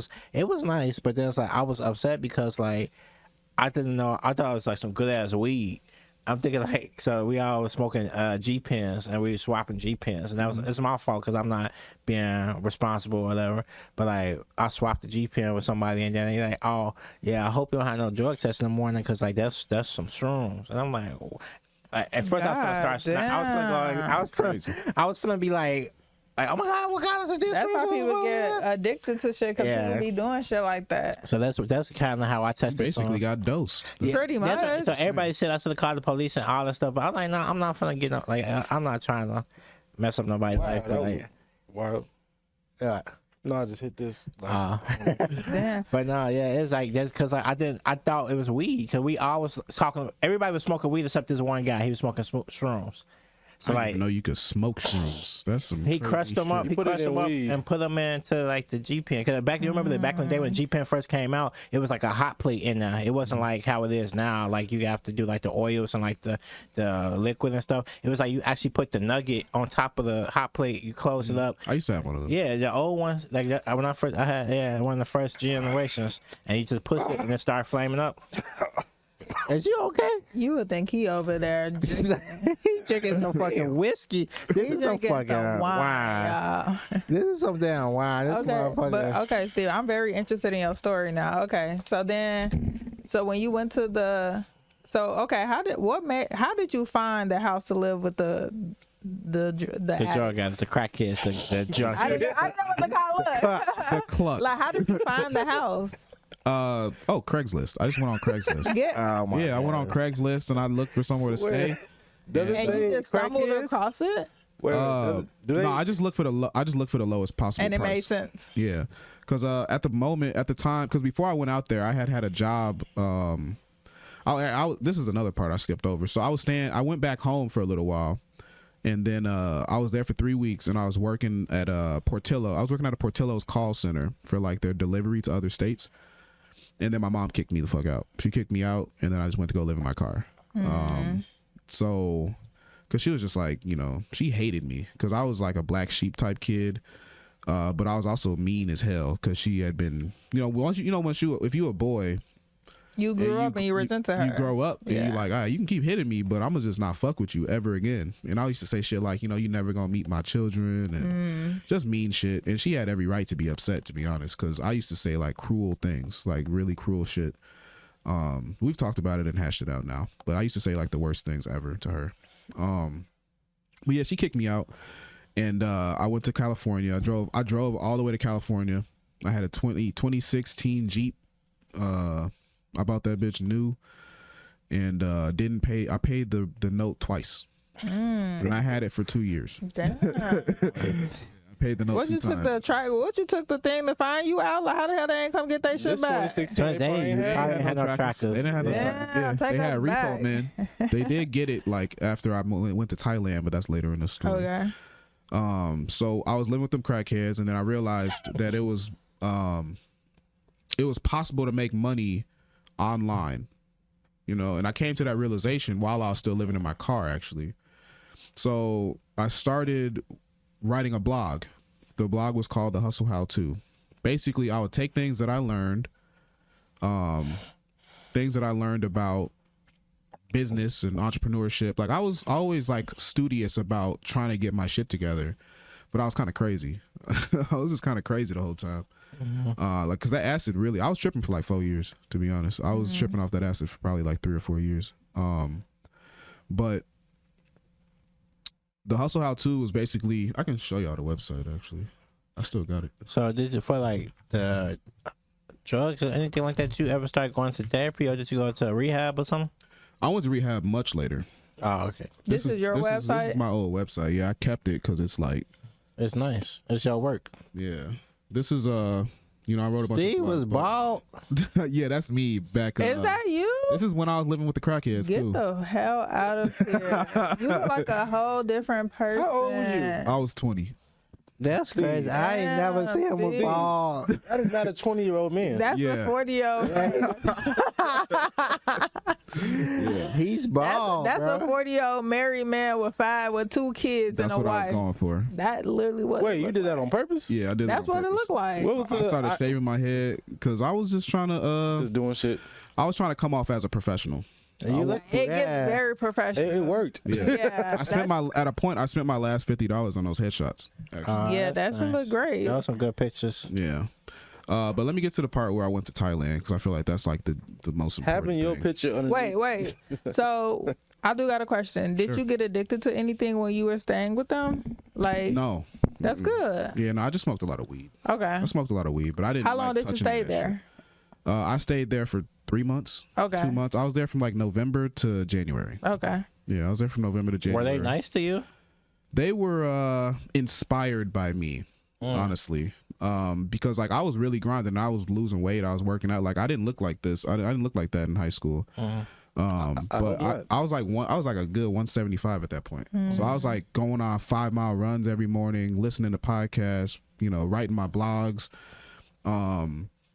Speaker 1: nice, but then it's like I was upset because like I didn't know. I thought it was like some good ass weed. I'm thinking like, so we all was smoking G pens, and we were swapping G pens, and that was it's my fault because I'm not being responsible or whatever. But like I swapped the G pen with somebody, and then they're like, oh yeah, I hope you don't have no drug test in the morning, because like that's some shrooms. And I'm like, at first I was gonna be like, oh my God, what kind of this?
Speaker 2: That's how people get addicted to shit, because people be doing shit like that.
Speaker 1: So that's kind of how I tested.
Speaker 6: Basically got dosed.
Speaker 2: Pretty much.
Speaker 1: So everybody said I should have called the police and all that stuff, but I'm like, no, I'm not finna get no, like I'm not trying to mess up nobody's life. But like,
Speaker 3: wow.
Speaker 1: Yeah.
Speaker 3: No, I just hit this.
Speaker 1: But no, it's like that's because I thought it was weed, because we always talking. Everybody was smoking weed except this one guy. He was smoking shrooms. So
Speaker 6: I didn't know you could smoke shrooms. That's some.
Speaker 1: He crushed them up. He crushed them up and put them into like the G pen. Because you remember that back in the day when G pen first came out, it was like a hot plate in there. It wasn't like how it is now. Like you have to do like the oils and like the liquid and stuff. It was like you actually put the nugget on top of the hot plate. You close it up.
Speaker 6: I used to have one of those.
Speaker 2: Yeah,
Speaker 1: the old ones. Like that, when I had one of the first generations, and you just push it and it start flaming up. Is you okay?
Speaker 2: You would think he over there.
Speaker 1: He drinking some fucking whiskey. This is some fucking wine. This is some damn wine. This
Speaker 2: okay, Steve, I'm very interested in your story now. Okay, so when you went to how did you find the house to live with the
Speaker 1: drug addicts, the crack kids, the drug.
Speaker 2: I know what the guy look.
Speaker 6: The cluck.
Speaker 2: Like, how did you find the house?
Speaker 6: Craigslist. I just went on Craigslist. I went on Craigslist and I looked for somewhere to stay.
Speaker 2: And you just stumbled across it?
Speaker 6: No, I just looked for the lowest possible
Speaker 2: and it
Speaker 6: price.
Speaker 2: made sense.
Speaker 6: Yeah, because at the time, because before I went out there, I had a job. This is another part I skipped over. So I went back home for a little while, And then I was there for 3 weeks, and I was working at Portillo. I was working at a Portillo's call center for like their delivery to other states. And then my mom kicked me the fuck out. She kicked me out, and then I just went to go live in my car. So, because she was just like, you know, she hated me because I was like a black sheep type kid. But I was also mean as hell because she had been, you know, if you a boy,
Speaker 2: you grew up and you resented her.
Speaker 6: You grow up and you're like, all right, you can keep hitting me, but I'm gonna just not fuck with you ever again. And I used to say shit like, you know, you never gonna meet my children and just mean shit. And she had every right to be upset, to be honest, because I used to say like cruel things, like really cruel shit. We've talked about it and hashed it out now, but I used to say like the worst things ever to her. But yeah, she kicked me out. And I went to California. I drove all the way to California. I had a 2016 Jeep. I bought that bitch new, and didn't pay. I paid the note twice, and I had it for 2 years.
Speaker 2: Damn.
Speaker 6: I paid the note
Speaker 2: What
Speaker 6: 2
Speaker 2: you
Speaker 6: times.
Speaker 2: What you took the thing to find you out? Like, how the hell they ain't come get their shit back?
Speaker 3: 2016,
Speaker 1: They ain't had no trackers.
Speaker 6: They didn't have no
Speaker 2: Yeah,
Speaker 6: trackers.
Speaker 2: take
Speaker 6: They had
Speaker 2: us
Speaker 6: repo,
Speaker 2: back.
Speaker 6: man. They did get it like after I went to Thailand, but that's later in the story.
Speaker 2: Okay.
Speaker 6: So I was living with them crackheads, and then I realized that it was possible to make money online, you know, and I came to that realization while I was still living in my car, actually. So I started writing a blog. The blog was called The Hustle How To. Basically, I would take things that I learned, about business and entrepreneurship. Like, I was always like studious about trying to get my shit together, but I was kind of crazy. I was just kind of crazy the whole time. Like, cause that acid really, I was tripping for like 4 years, to be honest. I was tripping off that acid for probably like 3 or 4 years. But the Hustle How To was basically, I can show y'all the website actually. I still got it.
Speaker 1: So did you, for like the drugs or anything like that, you ever start going to therapy, or did you go to rehab or something?
Speaker 6: I went to rehab much later.
Speaker 1: Oh, okay.
Speaker 2: This is your website?
Speaker 6: This is my old website. Yeah, I kept it because it's like,
Speaker 1: It's nice. It's your work.
Speaker 6: yeah. This is you know, I wrote a bunch
Speaker 1: Steve
Speaker 6: of
Speaker 1: was bald.
Speaker 6: yeah, that's me back.
Speaker 2: Is that you?
Speaker 6: This is when I was living with the crackheads
Speaker 2: Get
Speaker 6: too.
Speaker 2: the hell out of here. You look like a whole different person.
Speaker 3: How old were you?
Speaker 6: I was 20.
Speaker 1: That's crazy. I ain't never seen him with
Speaker 2: Steve.
Speaker 1: bald.
Speaker 3: That is not a 20-year-old man.
Speaker 2: That's
Speaker 6: Yeah.
Speaker 2: a 40-year-old.
Speaker 1: He's bald.
Speaker 2: That's
Speaker 1: bro.
Speaker 2: a 40-year-old married man with 2 kids
Speaker 6: That's
Speaker 2: and a
Speaker 6: what I was
Speaker 2: wife.
Speaker 6: going for.
Speaker 2: That literally what.
Speaker 3: Wait, you did that on purpose?
Speaker 6: Yeah, I did.
Speaker 2: That's what it looked like.
Speaker 3: What was the?
Speaker 6: I started shaving my head because I was just trying to.
Speaker 3: just doing shit.
Speaker 6: I was trying to come off as a professional.
Speaker 1: You look,
Speaker 2: It gets very professional.
Speaker 3: It worked.
Speaker 6: Yeah.
Speaker 2: Yeah,
Speaker 6: I spent at a point I spent my last $50 on those headshots. Actually.
Speaker 2: Yeah, that should look great.
Speaker 1: Those some good pictures.
Speaker 6: Yeah. But let me get to the part where I went to Thailand because I feel like that's like the most important
Speaker 3: Having your
Speaker 6: thing.
Speaker 3: picture underneath.
Speaker 2: Wait. So I do got a question. Did you get addicted to anything when you were staying with them? Like,
Speaker 6: No.
Speaker 2: that's good.
Speaker 6: Yeah, no, I just smoked a lot of weed.
Speaker 2: Okay.
Speaker 6: I smoked a lot of weed, but I didn't.
Speaker 2: How long
Speaker 6: like
Speaker 2: did you
Speaker 6: touching any
Speaker 2: stay
Speaker 6: of that
Speaker 2: there?
Speaker 6: shit. I stayed there for 3 months.
Speaker 2: Okay.
Speaker 6: 2 months. I was there from like November to January.
Speaker 2: Okay.
Speaker 6: Yeah, I was there from November to January.
Speaker 1: Were they nice to you?
Speaker 6: They were inspired by me, honestly. Because like I was really grinding. I was losing weight. I was working out. Like I didn't look like this. I didn't look like that in high school. But I was like a good 175 at that point. So I was like going on 5-mile runs every morning, listening to podcasts, you know, writing my blogs.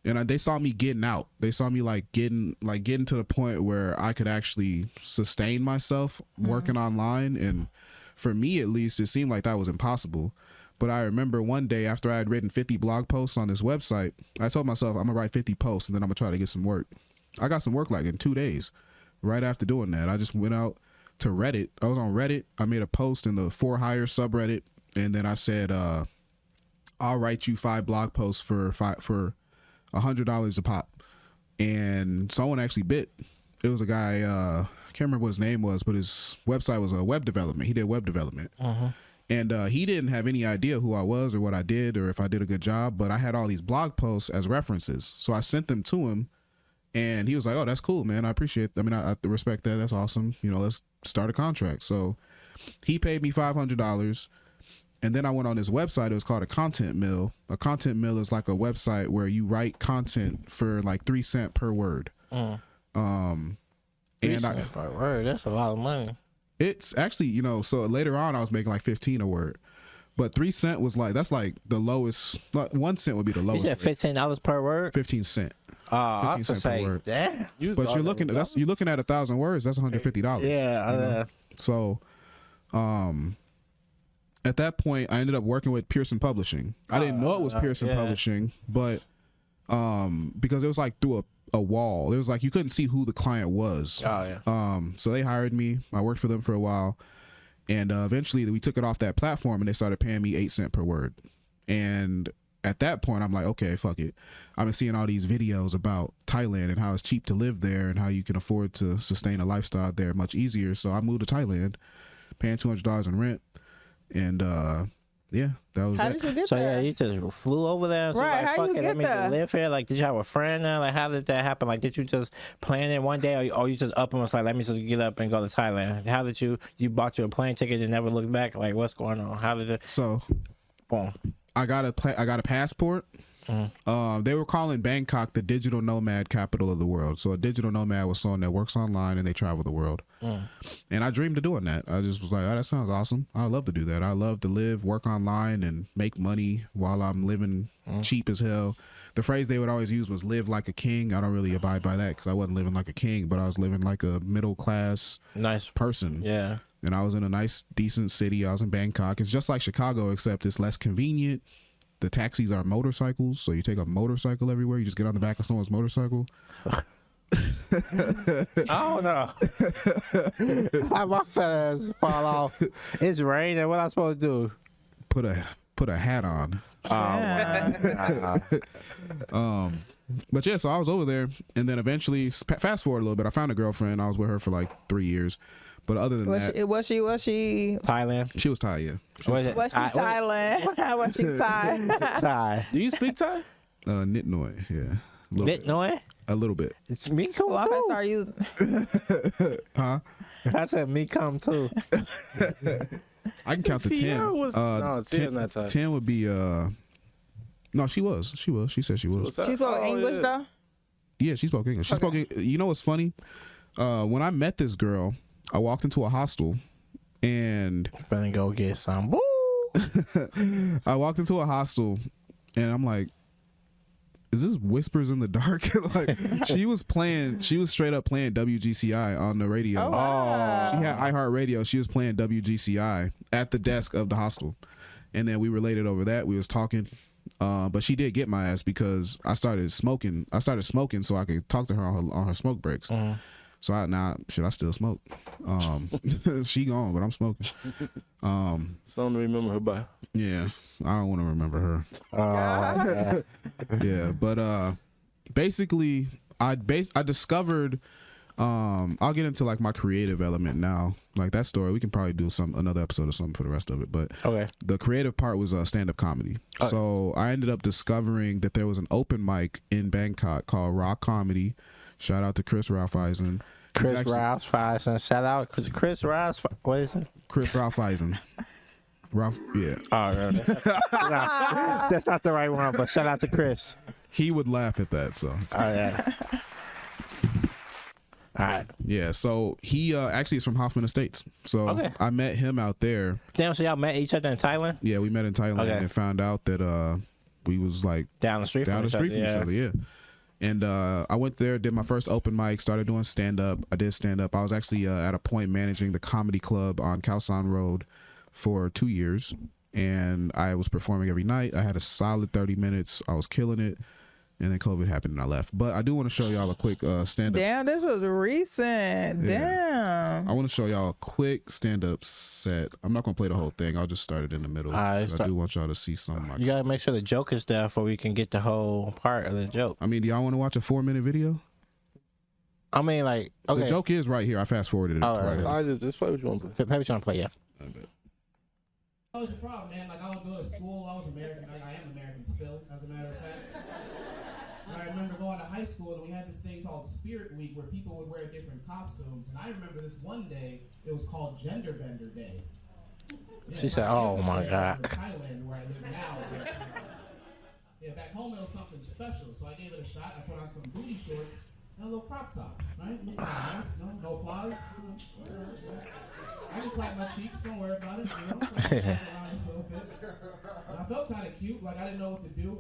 Speaker 6: And they saw me getting out. They saw me like getting to the point where I could actually sustain myself working online. And for me, at least, it seemed like that was impossible. But I remember one day after I had written 50 blog posts on this website, I told myself I'm gonna write 50 posts and then I'm gonna try to get some work. I got some work like in 2 days. Right after doing that, I just went out to Reddit. I was on Reddit. I made a post in the For Hire subreddit, and then I said, "I'll write you 5 blog posts for $100 a pop." And someone actually bit. It was a guy. I can't remember what his name was, but his website was a web development. He did web development. And he didn't have any idea who I was or what I did or if I did a good job, but I had all these blog posts as references. So I sent them to him, and he was like, "Oh, that's cool, man. I appreciate it. I mean, I respect that. That's awesome. You know, let's start a contract." So he paid me $500. And then I went on this website. It was called a content mill. A content mill is like a website where you write content for like 3 cents per word. And
Speaker 1: Per word, that's a lot of money.
Speaker 6: It's actually, you know, so later on I was making like 15 a word. But 3 cents was like, that's like the lowest. Like 1 cent would be the
Speaker 1: You
Speaker 6: lowest.
Speaker 1: said $15 per word.
Speaker 6: 15 cent.
Speaker 1: I
Speaker 6: 15
Speaker 1: was
Speaker 6: cents
Speaker 1: gonna
Speaker 6: per
Speaker 1: say,
Speaker 6: word.
Speaker 1: damn.
Speaker 6: But you're looking at 1,000 words. That's $150.
Speaker 1: Yeah.
Speaker 6: So, at that point, I ended up working with Pearson Publishing. I didn't know it was Pearson Publishing, but because it was like through a wall. It was like you couldn't see who the client was.
Speaker 1: Oh yeah.
Speaker 6: So they hired me. I worked for them for a while, and eventually we took it off that platform, and they started paying me 8 cents per word. And at that point, I'm like, okay, fuck it. I've been seeing all these videos about Thailand and how it's cheap to live there and how you can afford to sustain a lifestyle there much easier. So I moved to Thailand, paying $200 in rent, and yeah, that was
Speaker 2: How
Speaker 6: it.
Speaker 2: did you get
Speaker 1: So
Speaker 2: there?
Speaker 1: yeah, you just flew over there. And
Speaker 2: Right,
Speaker 1: like,
Speaker 2: how
Speaker 1: fuck
Speaker 2: you
Speaker 1: it,
Speaker 2: get
Speaker 1: let me
Speaker 2: there?
Speaker 1: just live here. Like, did you have a friend there? Like, how did that happen? Like, did you just plan it one day, or you just up and was like, let me just get up and go to Thailand? How did you bought you a plane ticket and never looked back? Like, what's going on? How did it?
Speaker 6: So
Speaker 1: Boom.
Speaker 6: I got a passport. They were calling Bangkok the digital nomad capital of the world. So a digital nomad was someone that works online and they travel the world. And I dreamed of doing that. I just was like, oh, that sounds awesome. I love to do that. I love to live, work online, and make money while I'm living cheap as hell. The phrase they would always use was live like a king. I don't really abide by that because I wasn't living like a king, but I was living like a middle class
Speaker 1: Nice
Speaker 6: person.
Speaker 1: Yeah.
Speaker 6: And I was in a nice, decent city. I was in Bangkok. It's just like Chicago, except it's less convenient. The taxis are motorcycles, so you take a motorcycle everywhere. You just get on the back of someone's motorcycle.
Speaker 1: I don't know. How my feathers fall off. It's raining. What I supposed to do?
Speaker 6: Put a hat on. But yeah, so I was over there, and then eventually, fast forward a little bit, I found a girlfriend. I was with her for like 3 years. But other than that,
Speaker 2: Was she
Speaker 1: Thailand.
Speaker 6: she was Thai, yeah.
Speaker 2: Was she Thailand? Was she Thai?
Speaker 1: Thai.
Speaker 4: Do you speak Thai?
Speaker 6: Nitnoi, yeah.
Speaker 1: Nitnoi?
Speaker 6: A little bit.
Speaker 1: It's me come
Speaker 2: Well, I
Speaker 1: too.
Speaker 2: start using.
Speaker 6: Huh?
Speaker 1: I said me come too.
Speaker 6: I can count to 10.
Speaker 4: Tiara was no, Tiara not Thai.
Speaker 6: 10 would be no, she was. She said she was.
Speaker 2: She spoke English though.
Speaker 6: Yeah, she spoke English. She spoke. You know what's funny? When I met this girl, I walked into a hostel, and
Speaker 1: Finna go get some. Woo!
Speaker 6: I walked into a hostel, and I'm like, "Is this Whispers in the Dark?" Like she was straight up playing WGCI on the radio.
Speaker 2: Oh, wow.
Speaker 6: She had iHeartRadio. She was playing WGCI at the desk of the hostel, and then we related over that. We was talking. But she did get my ass because I started smoking so I could talk to her on her smoke breaks. So I still smoke. She gone, but I'm smoking.
Speaker 4: Something to remember her by.
Speaker 6: Yeah, I don't want to remember her. Yeah, but basically I discovered. I'll get into like my creative element now. Like that story, we can probably do another episode or something for the rest of it. But
Speaker 1: Okay.
Speaker 6: the creative part was stand-up comedy.
Speaker 1: Okay.
Speaker 6: So I ended up discovering that there was an open mic in Bangkok called Rock Comedy. Shout out to Chris Ralpheisen.
Speaker 1: Chris Ralpheisen. Shout out Chris Ralph. What is it?
Speaker 6: Chris Ralpheisen. Ralph, yeah.
Speaker 1: Oh, no, that's not the right one. But shout out to Chris.
Speaker 6: He would laugh at that. So
Speaker 1: Oh yeah. All right.
Speaker 6: yeah. So he actually is from Hoffman Estates. So
Speaker 1: Okay.
Speaker 6: I met him out there.
Speaker 1: Damn. So y'all met each other in Thailand?
Speaker 6: Yeah, we met in Thailand
Speaker 1: Okay.
Speaker 6: and found out that we was like
Speaker 1: Down the street.
Speaker 6: down the street from each other. Yeah. And I went there, did my first open mic, started doing stand up. I did stand up. I was actually at a point managing the comedy club on Khao San Road for 2 years, and I was performing every night. I had a solid 30 minutes. I was killing it, and then COVID happened and I left. But I do want to show y'all a quick stand up.
Speaker 2: Damn, this was recent.
Speaker 6: Yeah.
Speaker 2: Damn.
Speaker 6: I want to show y'all a quick stand up set. I'm not gonna play the whole thing. I'll just start it in the middle.
Speaker 1: All right,
Speaker 6: 'Cause I do want y'all to see some of my.
Speaker 1: You gotta make sure the joke is there before we can get the whole part of the joke.
Speaker 6: I mean, do y'all want to watch a 4-minute video?
Speaker 1: I mean, like, okay.
Speaker 6: The joke is right here. I fast forwarded it.
Speaker 1: Oh,
Speaker 6: right here.
Speaker 4: I just play what you want to play.
Speaker 1: So maybe trying to play, yeah.
Speaker 6: I bet.
Speaker 7: That was the problem, man. Like, I would go to school. I was American. I am American still, as a matter of fact. And I remember going to high school, and we had this thing called Spirit Week, where people would wear different costumes. And I remember this one day, it was called Gender Bender Day. Yeah,
Speaker 1: She said,
Speaker 7: back
Speaker 1: "Oh
Speaker 7: in
Speaker 1: my
Speaker 7: the day,
Speaker 1: God."
Speaker 7: in Thailand, where I live now. Yeah, back home it was something special. So I gave it a shot. I put on some booty shorts, and a little crop top, right? Nice, no applause. I can clap my cheeks, don't worry about it, you know? A little bit. And I felt kind of cute, like I didn't know what to do,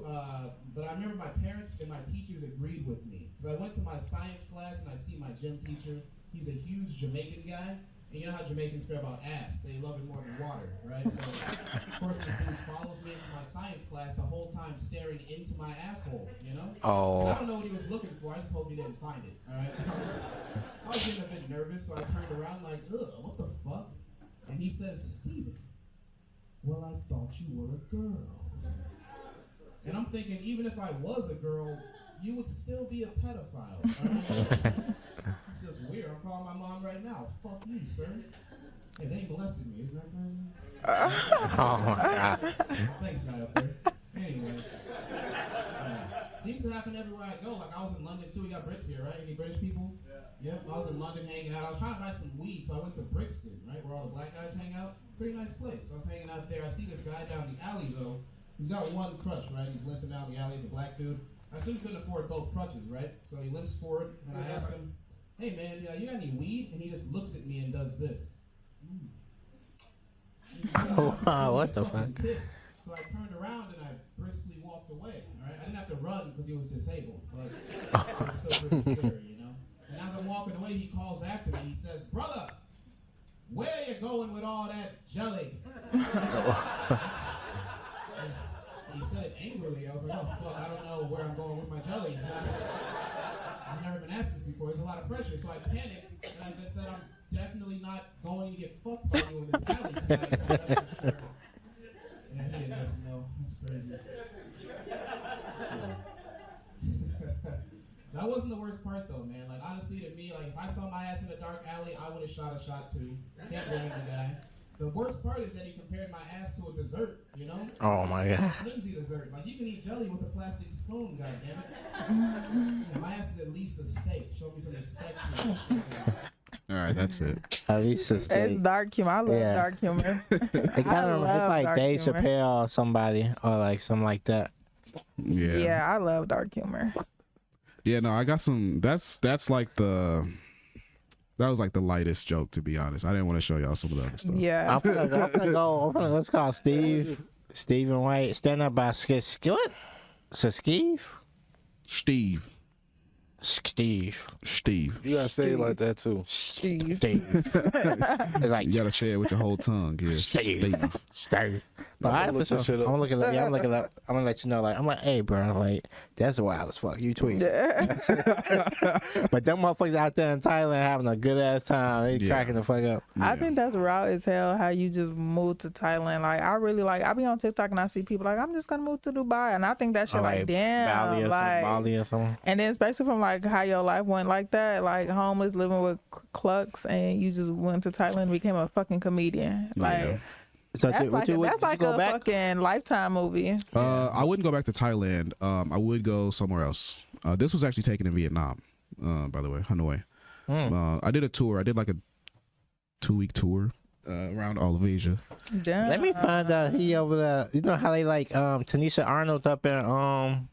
Speaker 7: but I remember my parents and my teachers agreed with me. Because I went to my science class and I see my gym teacher. He's a huge Jamaican guy. And you know how Jamaicans feel about ass. They love it more than water, right? So, of course, this dude follows me into my science class the whole time staring into my asshole, you know?
Speaker 1: Oh.
Speaker 7: And I don't know what he was looking for. I just hope he didn't find it, all right? I was getting a bit nervous, so I turned around like, ugh, what the fuck? And he says, Steven, well, I thought you were a girl. And I'm thinking, even if I was a girl, you would still be a pedophile, all right? It's just weird. I'm calling my mom right now. Fuck you, sir. Hey, they molested me. Isn't that crazy?
Speaker 1: Oh my God.
Speaker 7: Thanks, guy up there. Anyways. Seems to happen everywhere I go. Like, I was in London, too. We got Brits here, right? Any British people? Yeah. Yep. I was in London hanging out. I was trying to buy some weed, so I went to Brixton, right, where all the black guys hang out. Pretty nice place. So I was hanging out there. I see this guy down the alley, though. He's got one crutch, right? He's limping down the alley. He's a black dude. I assume he couldn't afford both crutches, right? So he limps forward, and I ask him, hey, man, you got any weed? And he just looks at me and does this.
Speaker 1: Wow, what the fuck?
Speaker 7: So I turned around and I briskly walked away. All right, I didn't have to run because he was disabled, but it was still pretty scary, you know. And as I'm walking away, he calls after me. He says, "Brother, where are you going with all that jelly?" He said it angrily. I was like, "Oh fuck, I don't know where I'm going with my jelly." I've never been asked this before. There's a lot of pressure, so I panicked and I just said, "I'm definitely not going to get fucked by you in this alley tonight." So that's for sure. And he didn't listen, no. That's crazy. That wasn't the worst part, though, man. Like, honestly, to me, like, if I saw my ass in a dark alley, I would have shot a shot, too. Can't blame the guy. The worst part is that he compared my ass to a dessert, you know?
Speaker 1: Oh my God.
Speaker 7: Flimsy dessert. Like, you can eat jelly with a plastic spoon, goddammit. Yeah, my ass is at least a steak. Show me some respect.
Speaker 6: All right, that's it.
Speaker 1: At least it's
Speaker 2: It's dark humor. I love dark humor.
Speaker 1: It kind of it's like Dave Chappelle or somebody or like something like that.
Speaker 6: Yeah.
Speaker 2: Yeah, I love dark humor.
Speaker 6: Yeah, no, I got some. That's like the. That was like the lightest joke, to be honest. I didn't want to show y'all some of the other stuff.
Speaker 2: Yeah.
Speaker 1: I'm gonna go. What's called Stephen White. Stand up by Skip. Steve.
Speaker 3: You gotta say it like that too.
Speaker 1: Steve.
Speaker 6: Like, you gotta say it with your whole tongue. Yeah.
Speaker 1: Steve. But I'm gonna look it up. Yeah, I'm looking up. I'm gonna let you know. Like, I'm like, hey, bro, like, that's wild as fuck. You tweet. But them motherfuckers out there in Thailand having a good ass time. They cracking the fuck up.
Speaker 2: I think that's raw as hell. How you just moved to Thailand. Like, I really like. I be on TikTok and I see people like, I'm just gonna move to Dubai, and I think that shit like damn,
Speaker 1: Bali or something.
Speaker 2: And then especially from like how your life went like that, like homeless, living with clucks, and you just went to Thailand and became a fucking comedian. Like.
Speaker 1: So
Speaker 2: that's like a fucking Lifetime movie.
Speaker 6: I wouldn't go back to Thailand. I would go somewhere else. This was actually taken in Vietnam, by the way, Hanoi. I did a tour. I did like a 2-week tour around all of Asia.
Speaker 2: Damn.
Speaker 1: Let me find out he over there. You know how they like Tanisha Arnold up in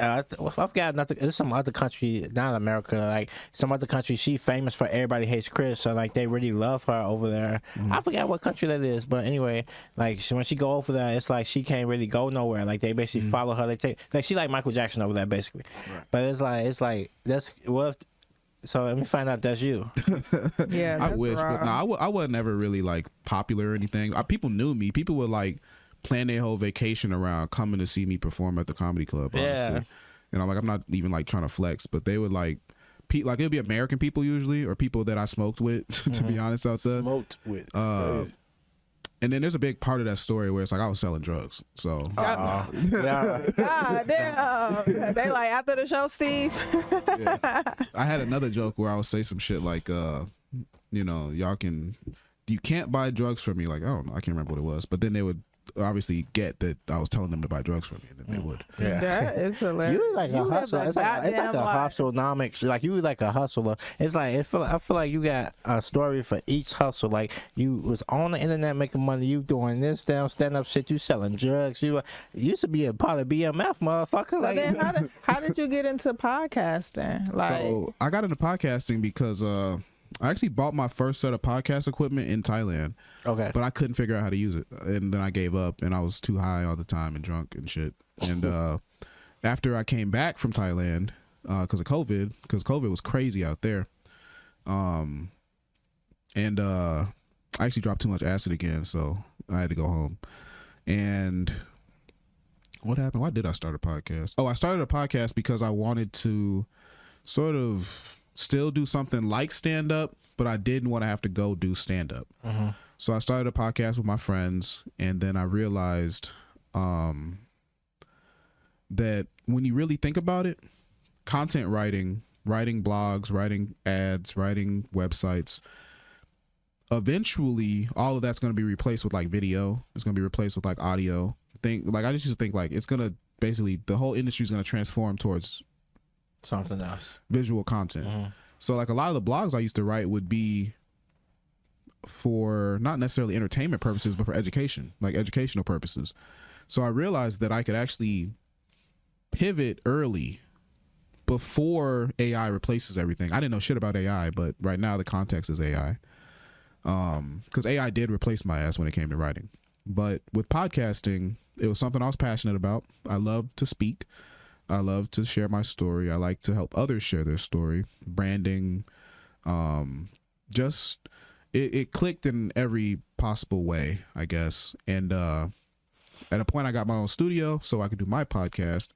Speaker 1: I forgot nothing. It's some other country, not America, like some other country. She famous for Everybody Hates Chris, so like they really love her over there. I forgot what country that is, but anyway, like when she go over there, it's like she can't really go nowhere. Like they basically follow her. They take like she like Michael Jackson over there basically. Right. But it's like that's what. So let me find out that's you.
Speaker 2: Yeah,
Speaker 6: I wish, but no, I wasn't ever really like popular or anything. People knew me. People would like plan their whole vacation around coming to see me perform at the comedy club. Honestly, and I'm like, I'm not even like trying to flex, but they would like it'd be American people usually, or people that I smoked with. To be honest, out there.
Speaker 3: Smoked with.
Speaker 6: And then there's a big part of that story where it's like I was selling drugs. So
Speaker 2: God damn. They like after the show, Steve.
Speaker 6: I had another joke where I would say some shit like, you know, you can't buy drugs from me. Like, I don't know, I can't remember what it was. But then they would obviously get that I was telling them to buy drugs from me, and then they would.
Speaker 1: Yeah.
Speaker 2: That is hilarious.
Speaker 1: You like a hustler. It's like a hustlenomics. Like you like a hustler. It's like I feel like you got a story for each hustle. Like you was on the internet making money. You doing this stand up shit. You selling drugs. You used to be a part of BMF, motherfucker.
Speaker 2: So
Speaker 1: like,
Speaker 2: then how did you get into podcasting? Like,
Speaker 6: so I got into podcasting because I actually bought my first set of podcast equipment in Thailand.
Speaker 1: Okay.
Speaker 6: But I couldn't figure out how to use it. And then I gave up, and I was too high all the time and drunk and shit. And after I came back from Thailand, because COVID was crazy out there. And I actually dropped too much acid again, so I had to go home. And what happened? Why did I start a podcast? Oh, I started a podcast because I wanted to sort of still do something like stand-up, but I didn't want to have to go do stand-up.
Speaker 1: Mm-hmm.
Speaker 6: So I started a podcast with my friends, and then I realized that when you really think about it, content writing blogs, writing ads, writing websites, eventually all of that's going to be replaced with like video. It's going to be replaced with like audio. I just used to think like it's going to basically, the whole industry is going to transform towards
Speaker 1: something else,
Speaker 6: visual content. Mm-hmm. So like a lot of the blogs I used to write would be for not necessarily entertainment purposes, but for education, like educational purposes. So I realized that I could actually pivot early before AI replaces everything. I didn't know shit about AI, but right now the context is AI. Because AI did replace my ass when it came to writing. But with podcasting, it was something I was passionate about. I love to speak. I love to share my story. I like to help others share their story. Branding, just it clicked in every possible way, I guess. And at a point, I got my own studio so I could do my podcast.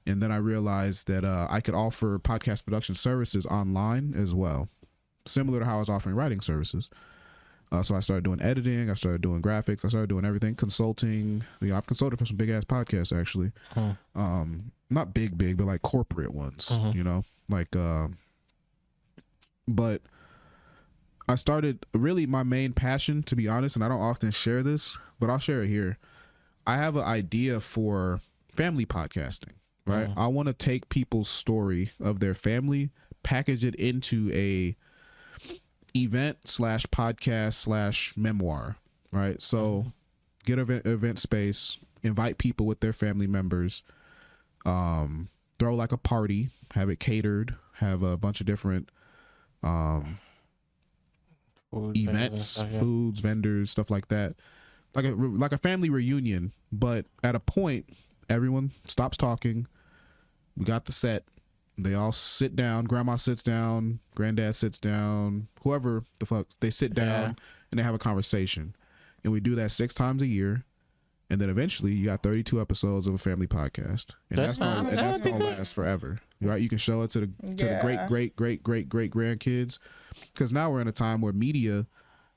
Speaker 6: And then I realized that I could offer podcast production services online as well, similar to how I was offering writing services. So I started doing editing. I started doing graphics. I started doing everything, consulting. I've consulted for some big ass podcasts actually. Not big, but like corporate ones, you know, like, but I started really my main passion, to be honest, and I don't often share this, but I'll share it here. I have an idea for family podcasting, right? I want to take people's story of their family, package it into a event / podcast / memoir, right? So get an event space, invite people with their family members, throw like a party, have it catered, have a bunch of different events, foods, vendors, stuff like that, like a family reunion. But at a point, everyone stops talking. We got the set. They all sit down. Grandma sits down. Granddad sits down. Whoever the fuck, they sit down and they have a conversation. And we do that 6 times a year. And then eventually you got 32 episodes of a family podcast. And that's gonna last forever. Right? You can show it to the great grandkids. Because now we're in a time where media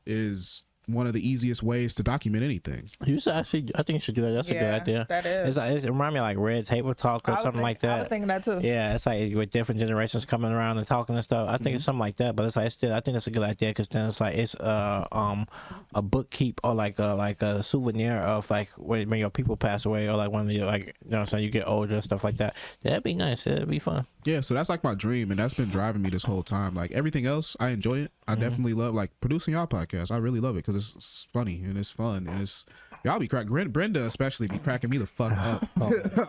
Speaker 6: is one of the easiest ways to document anything.
Speaker 1: You should actually, I think you should do that. That's a good idea.
Speaker 2: That is.
Speaker 1: It reminds me of like Red Table Talk or something like that.
Speaker 2: I was thinking that too.
Speaker 1: Yeah, it's like with different generations coming around and talking and stuff. I think it's something like that. But it's like I think that's a good idea because then it's like it's a bookkeep or like a souvenir of like when your people pass away or like when you like, you know what I'm saying, you get older and stuff like that. That'd be nice. It'd be fun.
Speaker 6: Yeah, so that's like my dream, and that's been driving me this whole time. Like everything else, I enjoy it. I definitely love like producing y'all podcast. I really love it because it's funny and it's fun and it's y'all be cracking. Brenda especially be cracking me the fuck up.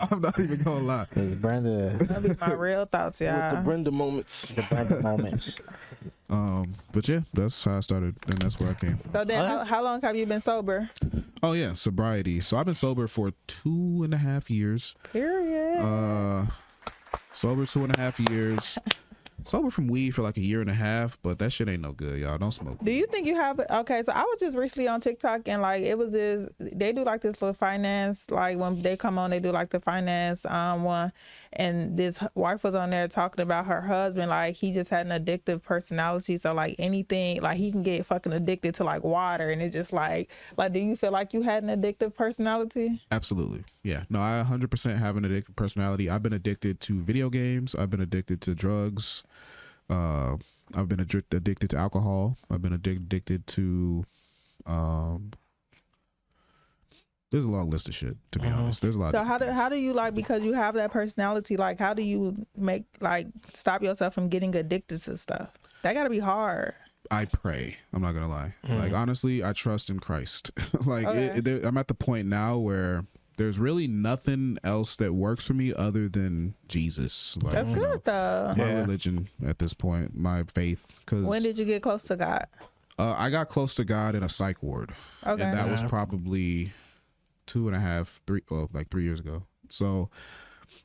Speaker 6: I'm not even gonna lie.
Speaker 1: Brenda,
Speaker 2: that'd be my real thoughts, y'all.
Speaker 3: The Brenda moments.
Speaker 6: But yeah, that's how I started, and that's where I came from.
Speaker 2: So then, how long have you been sober?
Speaker 6: Oh yeah, sobriety. So I've been sober for 2.5 years.
Speaker 2: Period.
Speaker 6: Sober 2.5 years. Sober from weed for like 1.5 years, but that shit ain't no good, y'all. Don't smoke.
Speaker 2: Do you think you have? Okay, so I was just recently on TikTok and like it was this. They do like this little finance, like when they come on, they do like the finance one, and this wife was on there talking about her husband, like he just had an addictive personality, so like anything, like he can get fucking addicted to like water, and it's just like do you feel like you had an addictive personality?
Speaker 6: Absolutely, yeah. No, I 100% have an addictive personality. I've been addicted to video games. I've been addicted to drugs. I've been addicted to alcohol. I've been addicted to There's a long list of shit, to be honest. There's a lot.
Speaker 2: So
Speaker 6: of
Speaker 2: how do you like, because you have that personality, like how do you make, like, stop yourself from getting addicted to stuff? That gotta be hard.
Speaker 6: I pray. I'm not gonna lie. Like, honestly, I trust in Christ. Like, I'm at the point now where there's really nothing else that works for me other than Jesus. Like,
Speaker 2: That's good though.
Speaker 6: My religion at this point, my faith. Cause
Speaker 2: when did you get close to God?
Speaker 6: I got close to God in a psych ward.
Speaker 2: Okay.
Speaker 6: And that was probably 3 years ago. So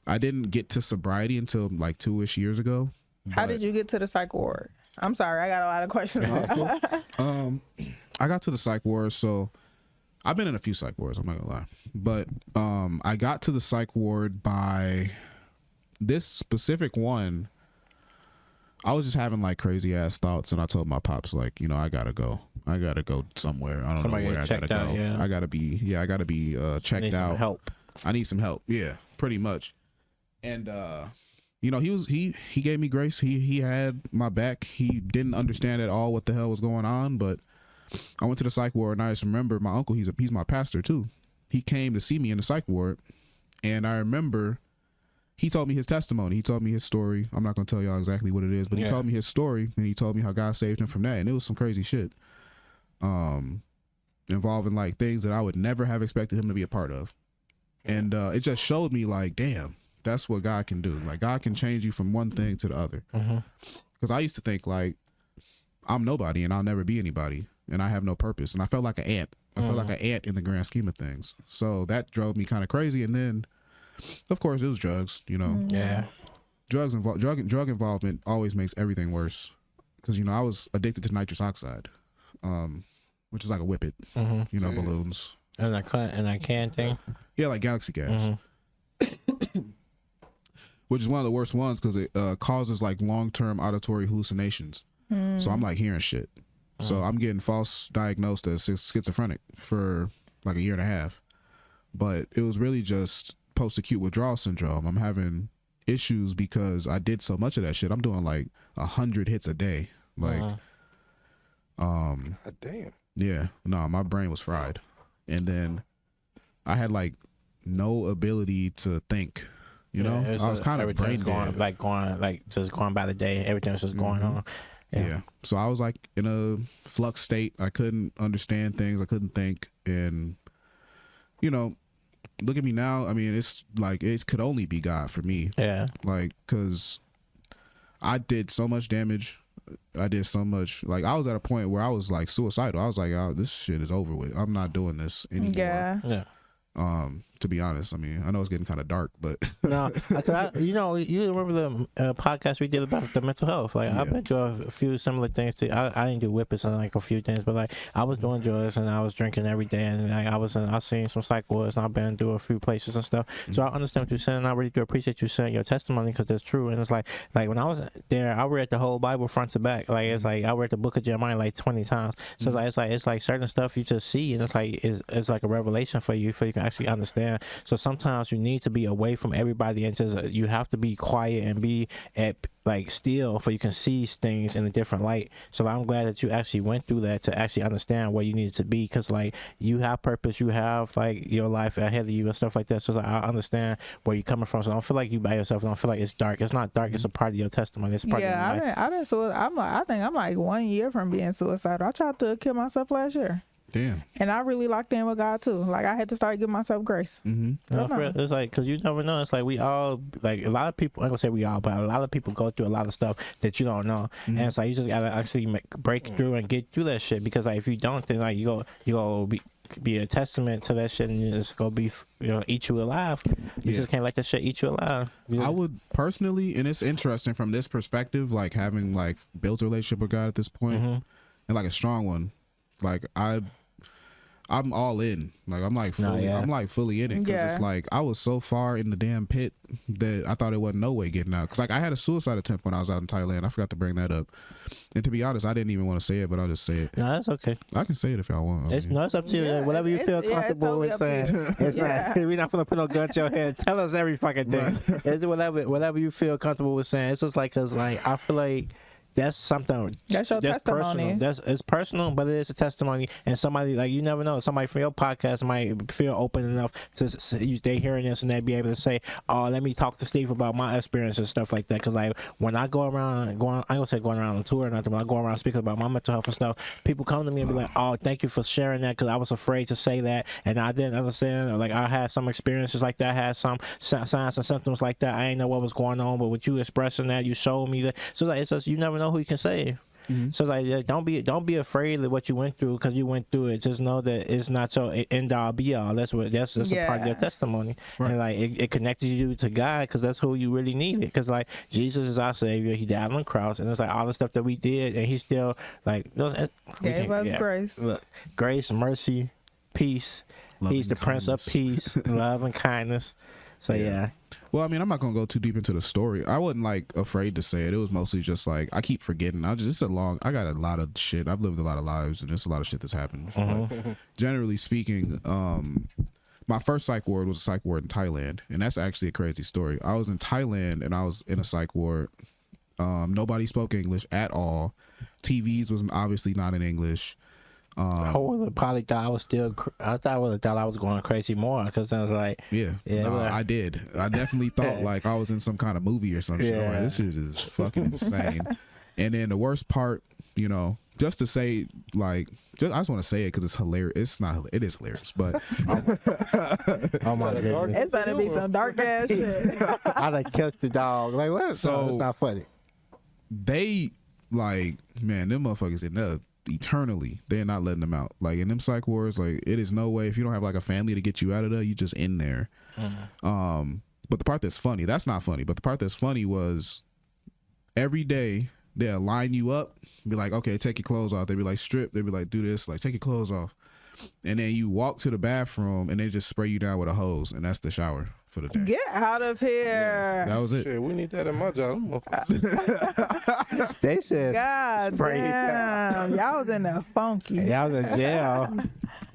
Speaker 6: I didn't get to sobriety until like 2-ish years ago.
Speaker 2: How did you get to the psych ward? I'm sorry, I got a lot of questions.
Speaker 6: I got to the psych ward, so I've been in a few psych wards, I'm not gonna lie. But I got to the psych ward by this specific one. I was just having like crazy ass thoughts, and I told my pops, like, you know, I gotta go somewhere. I don't know where I gotta go. Yeah. I gotta be checked out.
Speaker 4: Help.
Speaker 6: I need some help. Yeah, pretty much. And you know, he gave me grace. He had my back. He didn't understand at all what the hell was going on, but I went to the psych ward, and I just remember my uncle, he's my pastor too. He came to see me in the psych ward, and I remember he told me his testimony. He told me his story. I'm not going to tell y'all exactly what it is, but he told me his story, and he told me how God saved him from that. And it was some crazy shit involving like things that I would never have expected him to be a part of. And it just showed me like, damn, that's what God can do. Like, God can change you from one thing to the other. Because I used to think like, I'm nobody and I'll never be anybody, and I have no purpose. And I felt like an ant. I felt like an ant in the grand scheme of things. So that drove me kind of crazy. And then, of course, it was drugs, you know.
Speaker 4: Yeah.
Speaker 6: Drug involvement always makes everything worse. Because, you know, I was addicted to nitrous oxide, which is like a whippet, you know, balloons.
Speaker 4: And that can thing?
Speaker 6: Yeah, like galaxy gas. Which is one of the worst ones because it causes like long-term auditory hallucinations. So I'm like hearing shit. So I'm getting false diagnosed as schizophrenic for like a year and a half. But it was really just post-acute withdrawal syndrome. I'm having issues because I did so much of that shit. I'm doing like 100 hits a day. Like,
Speaker 3: God damn.
Speaker 6: Yeah, no, my brain was fried. And then I had like no ability to think. You know, I was kind of brain dead.
Speaker 4: Just going by the day. Everything was just going on.
Speaker 6: Yeah. So I was like in a flux state. I couldn't understand things. I couldn't think. And, you know, look at me now. I mean, it's like it could only be God for me.
Speaker 4: Yeah.
Speaker 6: Like, because I did so much damage. I did so much. Like, I was at a point where I was like suicidal. I was like, oh, this shit is over with. I'm not doing this anymore.
Speaker 2: Yeah.
Speaker 6: To be honest, I mean, I know it's getting kind of dark, but
Speaker 4: no, you know, you remember the podcast we did about the mental health? Like, I've been through a few similar things too. I didn't do whippets and like a few things, but like I was doing drugs and I was drinking every day, and like I seen some psych wards, and I've been through a few places and stuff. So I understand what you're saying, and I really do appreciate you saying your testimony because that's true. And it's like when I was there, I read the whole Bible front to back. Like, it's like I read the book of Jeremiah like 20 times. So it's like certain stuff you just see, and it's like a revelation for you can actually understand. So sometimes you need to be away from everybody and just you have to be quiet and be at like still for you can see things in a different light. So I'm glad that you actually went through that to actually understand where you needed to be, because like you have purpose, you have like your life ahead of you and stuff like that. So like, I understand where you're coming from. So I don't feel like you by yourself. I don't feel like it's dark. It's not dark. It's a part of your testimony. It's part of your life.
Speaker 2: I've been suicidal. I think I'm like 1 year from being suicidal. I tried to kill myself last year.
Speaker 6: Damn.
Speaker 2: And I really locked in with God too. Like, I had to start giving myself grace.
Speaker 4: No, it's like, because you never know. It's like we all, like a lot of people, I'm going to say we all, but a lot of people go through a lot of stuff that you don't know. And it's like you just got to actually break through and get through that shit, because like if you don't, then like you go be a testament to that shit, and it's going to be, you know, eat you alive. You just can't let that shit eat you alive.
Speaker 6: I would personally, and it's interesting from this perspective, like having like built a relationship with God at this point, and like a strong one. Like I'm all in. Like I'm like fully in it, because it's like I was so far in the damn pit that I thought it wasn't no way getting out. Because like I had a suicide attempt when I was out in Thailand. I forgot to bring that up. And to be honest, I didn't even want to say it, but I'll just say it.
Speaker 4: No, that's okay.
Speaker 6: I can say it if y'all want.
Speaker 4: It's up to you. Like, whatever you feel comfortable with saying. It's not. We're not gonna put no gun to your head. Tell us every fucking thing. It's whatever you feel comfortable with saying. It's just like, cause like I feel like that's something.
Speaker 2: That's your testimony.
Speaker 4: Personal. It's personal, but it is a testimony. And somebody like you never know. Somebody from your podcast might feel open enough to they hearing this and they be able to say, "Oh, let me talk to Steve about my experience and stuff like that." Because like when I go around, I ain't gonna say going around on tour or nothing, but I go around speaking about my mental health and stuff. People come to me and be like, "Oh, thank you for sharing that," because I was afraid to say that and I didn't understand. Or like I had some experiences like that, I had some signs and symptoms like that. I didn't know what was going on, but with you expressing that, you showed me that. So like it's just you never know who you can save. Mm-hmm. So like don't be afraid of what you went through because you went through it. Just know that it's not your end all be all. That's just a part of your testimony. Right. And like it connected you to God because that's who you really needed. Because like Jesus is our Savior. He died on the cross, and it's like all the stuff that we did, and He still like
Speaker 2: gave us grace.
Speaker 4: Look, grace, mercy, peace. Love He's the Prince of Peace, love and kindness. So yeah.
Speaker 6: Well, I mean, I'm not gonna go too deep into the story. I wasn't like afraid to say it. It was mostly just like I keep forgetting. I got a lot of shit. I've lived a lot of lives, and there's a lot of shit that's happened. But generally speaking, my first psych ward was a psych ward in Thailand, and that's actually a crazy story. I was in Thailand, and I was in a psych ward. Nobody spoke English at all. TVs was obviously not in English.
Speaker 4: I would have probably thought I was I would have thought I was going crazy more because I was like,
Speaker 6: I did. I definitely thought like I was in some kind of movie or something. Yeah. Like, this shit is fucking insane. And then the worst part, you know, just to say like, I just want to say it because it's hilarious. It's not. It is hilarious, but
Speaker 4: oh my goodness,
Speaker 2: it's gonna be some dark ass shit.
Speaker 4: I like killed the dog. Like what?
Speaker 6: So
Speaker 4: it's not funny.
Speaker 6: They like, man, them motherfuckers in there eternally. They're not letting them out. Like in them psych wards, like it is no way if you don't have like a family to get you out of there, you just in there. But the part that's funny, that's not funny, but the part that's funny was every day they'll line you up, be like, okay, take your clothes off. They'd be like, strip. They'd be like, do this, like take your clothes off. And then you walk to the bathroom and they just spray you down with a hose, and that's the shower for the day.
Speaker 2: Get out of here.
Speaker 6: Yeah, that was it.
Speaker 3: Shit, we need that in my job.
Speaker 4: They said,
Speaker 2: God damn, y'all was in there funky.
Speaker 4: Y'all was in jail.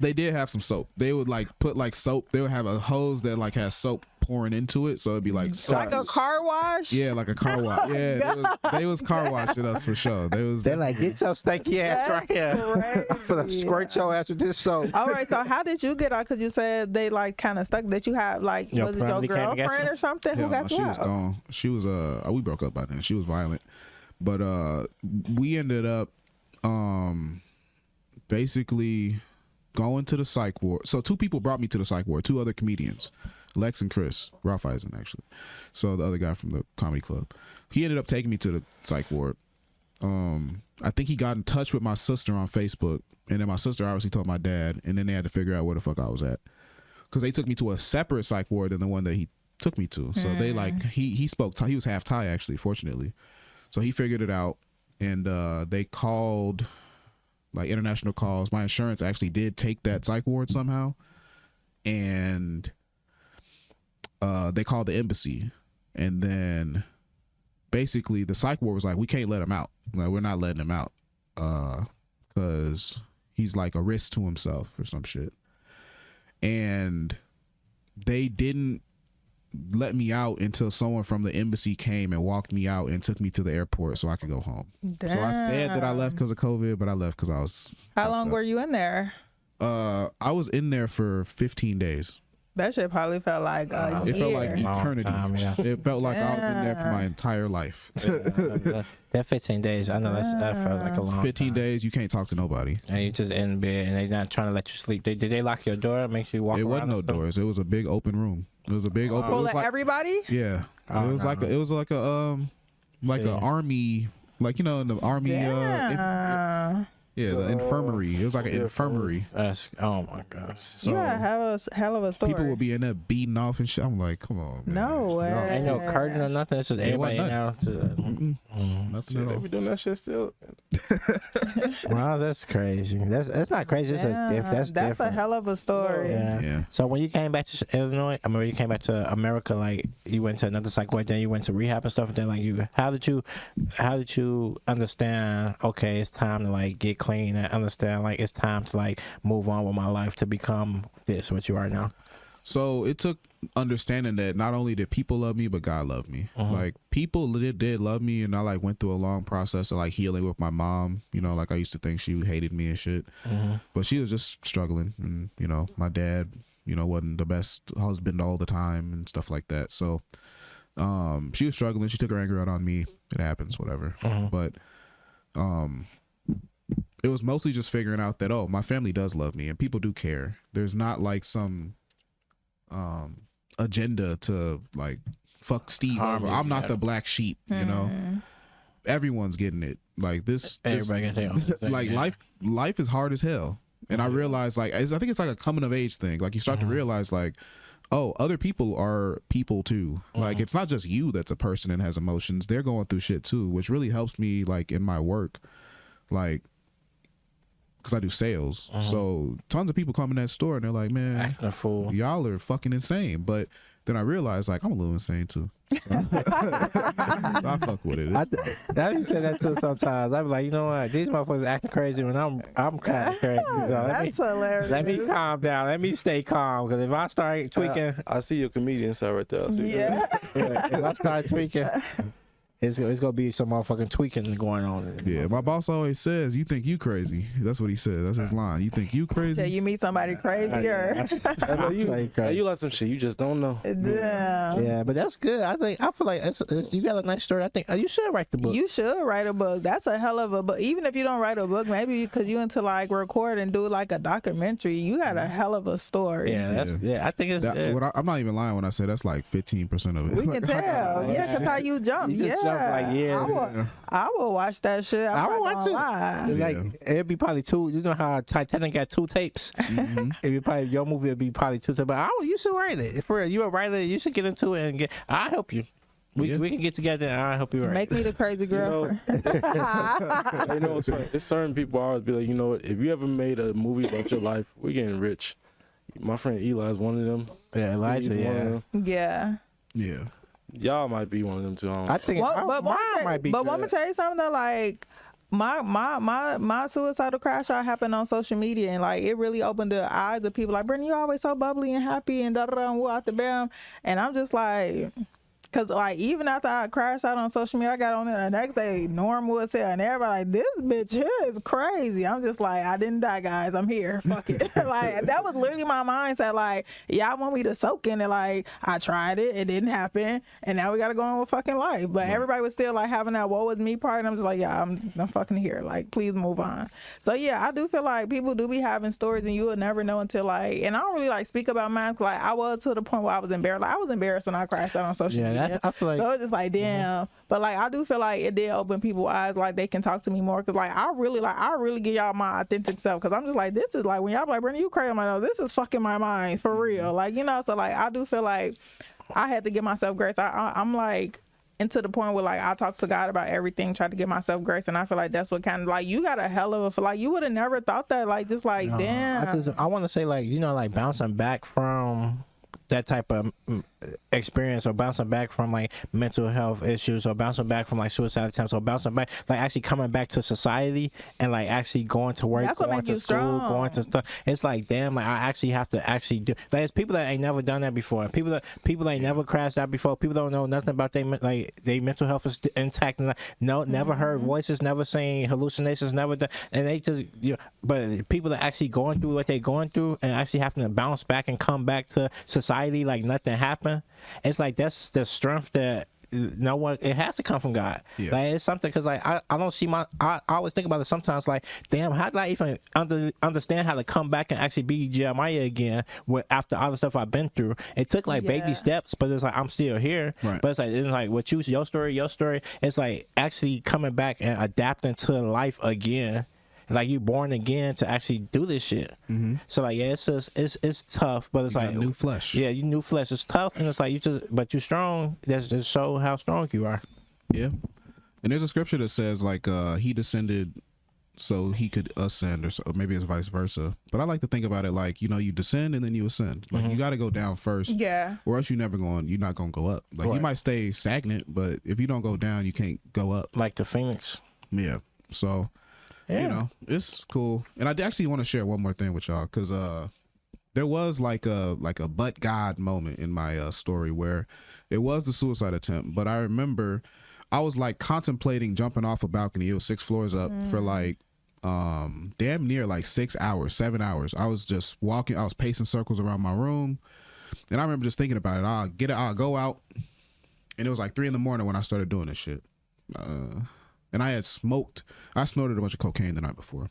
Speaker 6: They did have some soap. They would like put like soap. They would have a hose that like has soap pouring into it, so it'd be like soap.
Speaker 2: Like a car wash.
Speaker 6: Yeah, like a car wash. Yeah, they was car washing us for sure.
Speaker 4: They're like, get your stinky ass right here for the squirt your ass with this soap.
Speaker 2: All right, so how did you get out? Because you said they like kind of stuck. That you have like was it your girlfriend or something?
Speaker 6: Hell
Speaker 2: who got
Speaker 6: no,
Speaker 2: you
Speaker 6: she
Speaker 2: out?
Speaker 6: was gone. She was we broke up by then. She was violent, but we ended up basically going to the psych ward. So 2 people brought me to the psych ward. 2 other comedians, Lex and Chris, Ralph Eisen actually. So the other guy from the comedy club, he ended up taking me to the psych ward. I think he got in touch with my sister on Facebook, and then my sister obviously told my dad, and then they had to figure out where the fuck I was at, because they took me to a separate psych ward than the one that he took me to. So they like he spoke Thai. He was half Thai actually, fortunately. So he figured it out, and they called like international calls. My insurance actually did take that psych ward somehow, and they called the embassy, and then basically the psych ward was like, we can't let him out. Like, we're not letting him out because he's like a risk to himself or some shit. And they didn't let me out until someone from the embassy came and walked me out and took me to the airport so I could go home.
Speaker 2: Damn.
Speaker 6: So I said that I left because of COVID, but I left because I was
Speaker 2: How long were you in there?
Speaker 6: I was in there for 15 days.
Speaker 2: That shit probably felt like a
Speaker 6: it
Speaker 2: year.
Speaker 6: felt like eternity.
Speaker 4: Time, yeah.
Speaker 6: It felt like I was in there for my entire life.
Speaker 4: That 15 days, I know that felt like a long
Speaker 6: 15
Speaker 4: time.
Speaker 6: days, you can't talk to nobody.
Speaker 4: And you just in bed, and they're not trying to let you sleep. Did they lock your door and make you walk around?
Speaker 6: It wasn't no doors. It was a big open room. It was a big open.
Speaker 2: Full of everybody?
Speaker 6: Yeah. It was like a army, like, you know, in the army. The infirmary. It was like an infirmary.
Speaker 4: Oh my gosh.
Speaker 2: So you gotta have a hell of a story.
Speaker 6: People would be in there beating off and shit. I'm like, come on, man.
Speaker 2: No way.
Speaker 4: Ain't no curtain or nothing. It's just everybody now.
Speaker 6: Nothing
Speaker 3: Shit, they be doing that shit still.
Speaker 4: Wow, that's crazy. That's not crazy. It's that's different.
Speaker 2: A hell of a story.
Speaker 6: Yeah.
Speaker 4: So when you came back to Illinois, I mean, when you came back to America, like you went to another psych ward, then you went to rehab and stuff. And then, like, how did you understand? Okay, it's time to like get clean and understand like it's time to like move on with my life to become this what you are now.
Speaker 6: So it took understanding that not only did people love me, but God loved me. Like people did love me, and I like went through a long process of like healing with my mom. You know, like I used to think she hated me and shit, but she was just struggling, and you know, my dad, you know, wasn't the best husband all the time and stuff like that. So she was struggling. She took her anger out on me. It happens, whatever. But it was mostly just figuring out that, oh, my family does love me and people do care. There's not like some agenda to like fuck Steve over. I'm not the black sheep, you know. Everyone's getting it. Like this
Speaker 4: Everybody can
Speaker 6: like life is hard as hell. And I realized, like, I think it's like a coming of age thing. Like you start to realize, like, oh, other people are people too. Like it's not just you that's a person and has emotions. They're going through shit too, which really helps me like in my work, like, because I do sales. So tons of people come in that store and they're like, man,
Speaker 4: acting a fool.
Speaker 6: Y'all are fucking insane. But then I realized, like, I'm a little insane too. So I fuck with it.
Speaker 4: I used to say that too sometimes. I'm like, you know what? These motherfuckers acting crazy when I'm kind of crazy. So
Speaker 2: That's hilarious.
Speaker 4: let me calm down. Let me stay calm. Because if I start tweaking,
Speaker 3: I see your comedian side right there. I see that.
Speaker 4: if I start tweaking, it's gonna be some motherfucking tweaking going on.
Speaker 6: Yeah, my boss always says, "You think you crazy?" That's what he says. That's his line. You think you crazy?
Speaker 2: Till you meet somebody crazier.
Speaker 3: I know you like some shit you just don't know.
Speaker 2: Damn.
Speaker 4: Yeah, but that's good. I feel like you got a nice story. I think you should write the book.
Speaker 2: You should write a book. That's a hell of a book. Even if you don't write a book, maybe because you into like record and do like a documentary, you got a hell of a story.
Speaker 4: Yeah, I think it's.
Speaker 6: I'm not even lying when I say that's like 15% of it.
Speaker 2: We can tell. Yeah, because how you jump. I will watch that shit.
Speaker 4: I will watch it. Like it'd be probably two. You know how Titanic got 2 tapes. It'd be probably your movie. Would be probably 2 tapes. But you should write it. If you a writer, you should get into it and get. I'll help you. We can get together and I'll help you write.
Speaker 2: Make me the crazy girl.
Speaker 3: You know what's funny? There's certain people always be like, you know what? If you ever made a movie about your life, we're getting rich. My friend Eli is one of them.
Speaker 4: Yeah, Elijah. Yeah.
Speaker 2: Yeah.
Speaker 6: Yeah.
Speaker 3: Y'all might be one of them too.
Speaker 4: I think
Speaker 2: but
Speaker 4: mine might be.
Speaker 2: But let me tell you something though, like my suicidal crash out happened on social media, and like it really opened the eyes of people. Like, Brittany, you always so bubbly and happy and da da da and out the bam, and I'm just like. Cause like even after I crashed out on social media, I got on there the next day, normal as hell, and everybody like, this bitch here is crazy. I'm just like, I didn't die, guys. I'm here. Fuck it. Like that was literally my mindset. Like, y'all want me to soak in it. Like I tried it, it didn't happen, and now we gotta go on with fucking life. But everybody was still like having that woe with me part, and I'm just like, yeah, I'm fucking here. Like, please move on. So yeah, I do feel like people do be having stories, and you will never know until like, and I don't really like speak about mine. Like I was to the point where I was embarrassed. Like I was embarrassed when I crashed out on social media.
Speaker 4: I feel like,
Speaker 2: so it's just like damn, but like I do feel like it did open people's eyes, like they can talk to me more, because like I really give y'all my authentic self, because I'm just like, this is like when y'all be like, Brandon, you crazy. I'm like, no, this is fucking my mind for real, like, you know. So like I do feel like I had to give myself grace. I'm like into the point where like I talk to God about everything, try to give myself grace, and I feel like that's what kind of like you got a hell of a, like you would have never thought that, like just like damn.
Speaker 4: I want to say like, you know, like bouncing back from that type of experience, or bouncing back from like mental health issues, or bouncing back from like suicide attempts, or bouncing back, like actually coming back to society and like actually going to work, going to school, going to stuff. It's like damn, like I actually have to actually do. Like it's people that ain't never done that before. People ain't never crashed out before. People don't know nothing about their mental health is intact. And never heard voices, never seen hallucinations, never done, and they just But people that actually going through what they going through and actually having to bounce back and come back to society like nothing happened. It's like that's the strength that no one. It has to come from God. Yeah. Like it's something, because like I don't see I always think about it sometimes. Like damn, how did I even understand how to come back and actually be Jeremiah again? After all the stuff I've been through, it took like baby steps, but it's like I'm still here. Right. But it's like what your story. It's like actually coming back and adapting to life again. Like you born again to actually do this shit. So like it's just it's tough, but it's like
Speaker 6: new flesh.
Speaker 4: Yeah, you new flesh. It's tough, and it's like but you're strong. That's just show how strong you are.
Speaker 6: Yeah, and there's a scripture that says like he descended so he could ascend, or maybe it's vice versa. But I like to think about it like, you know, you descend and then you ascend. Like you got to go down first. Yeah. Or else you're not gonna go up. Like you might stay stagnant, but if you don't go down, you can't go up.
Speaker 4: Like the phoenix.
Speaker 6: Yeah. So. Yeah. You know, it's cool. And I actually want to share one more thing with y'all, because there was like a but God moment in my story where it was the suicide attempt, but I remember I was like contemplating jumping off a balcony. It was 6 floors up for like damn near like 6 hours, 7 hours. I was just walking, I was pacing circles around my room, and I remember just thinking about it. I'll go out, and it was like 3 a.m. when I started doing this shit. And I snorted a bunch of cocaine the night before,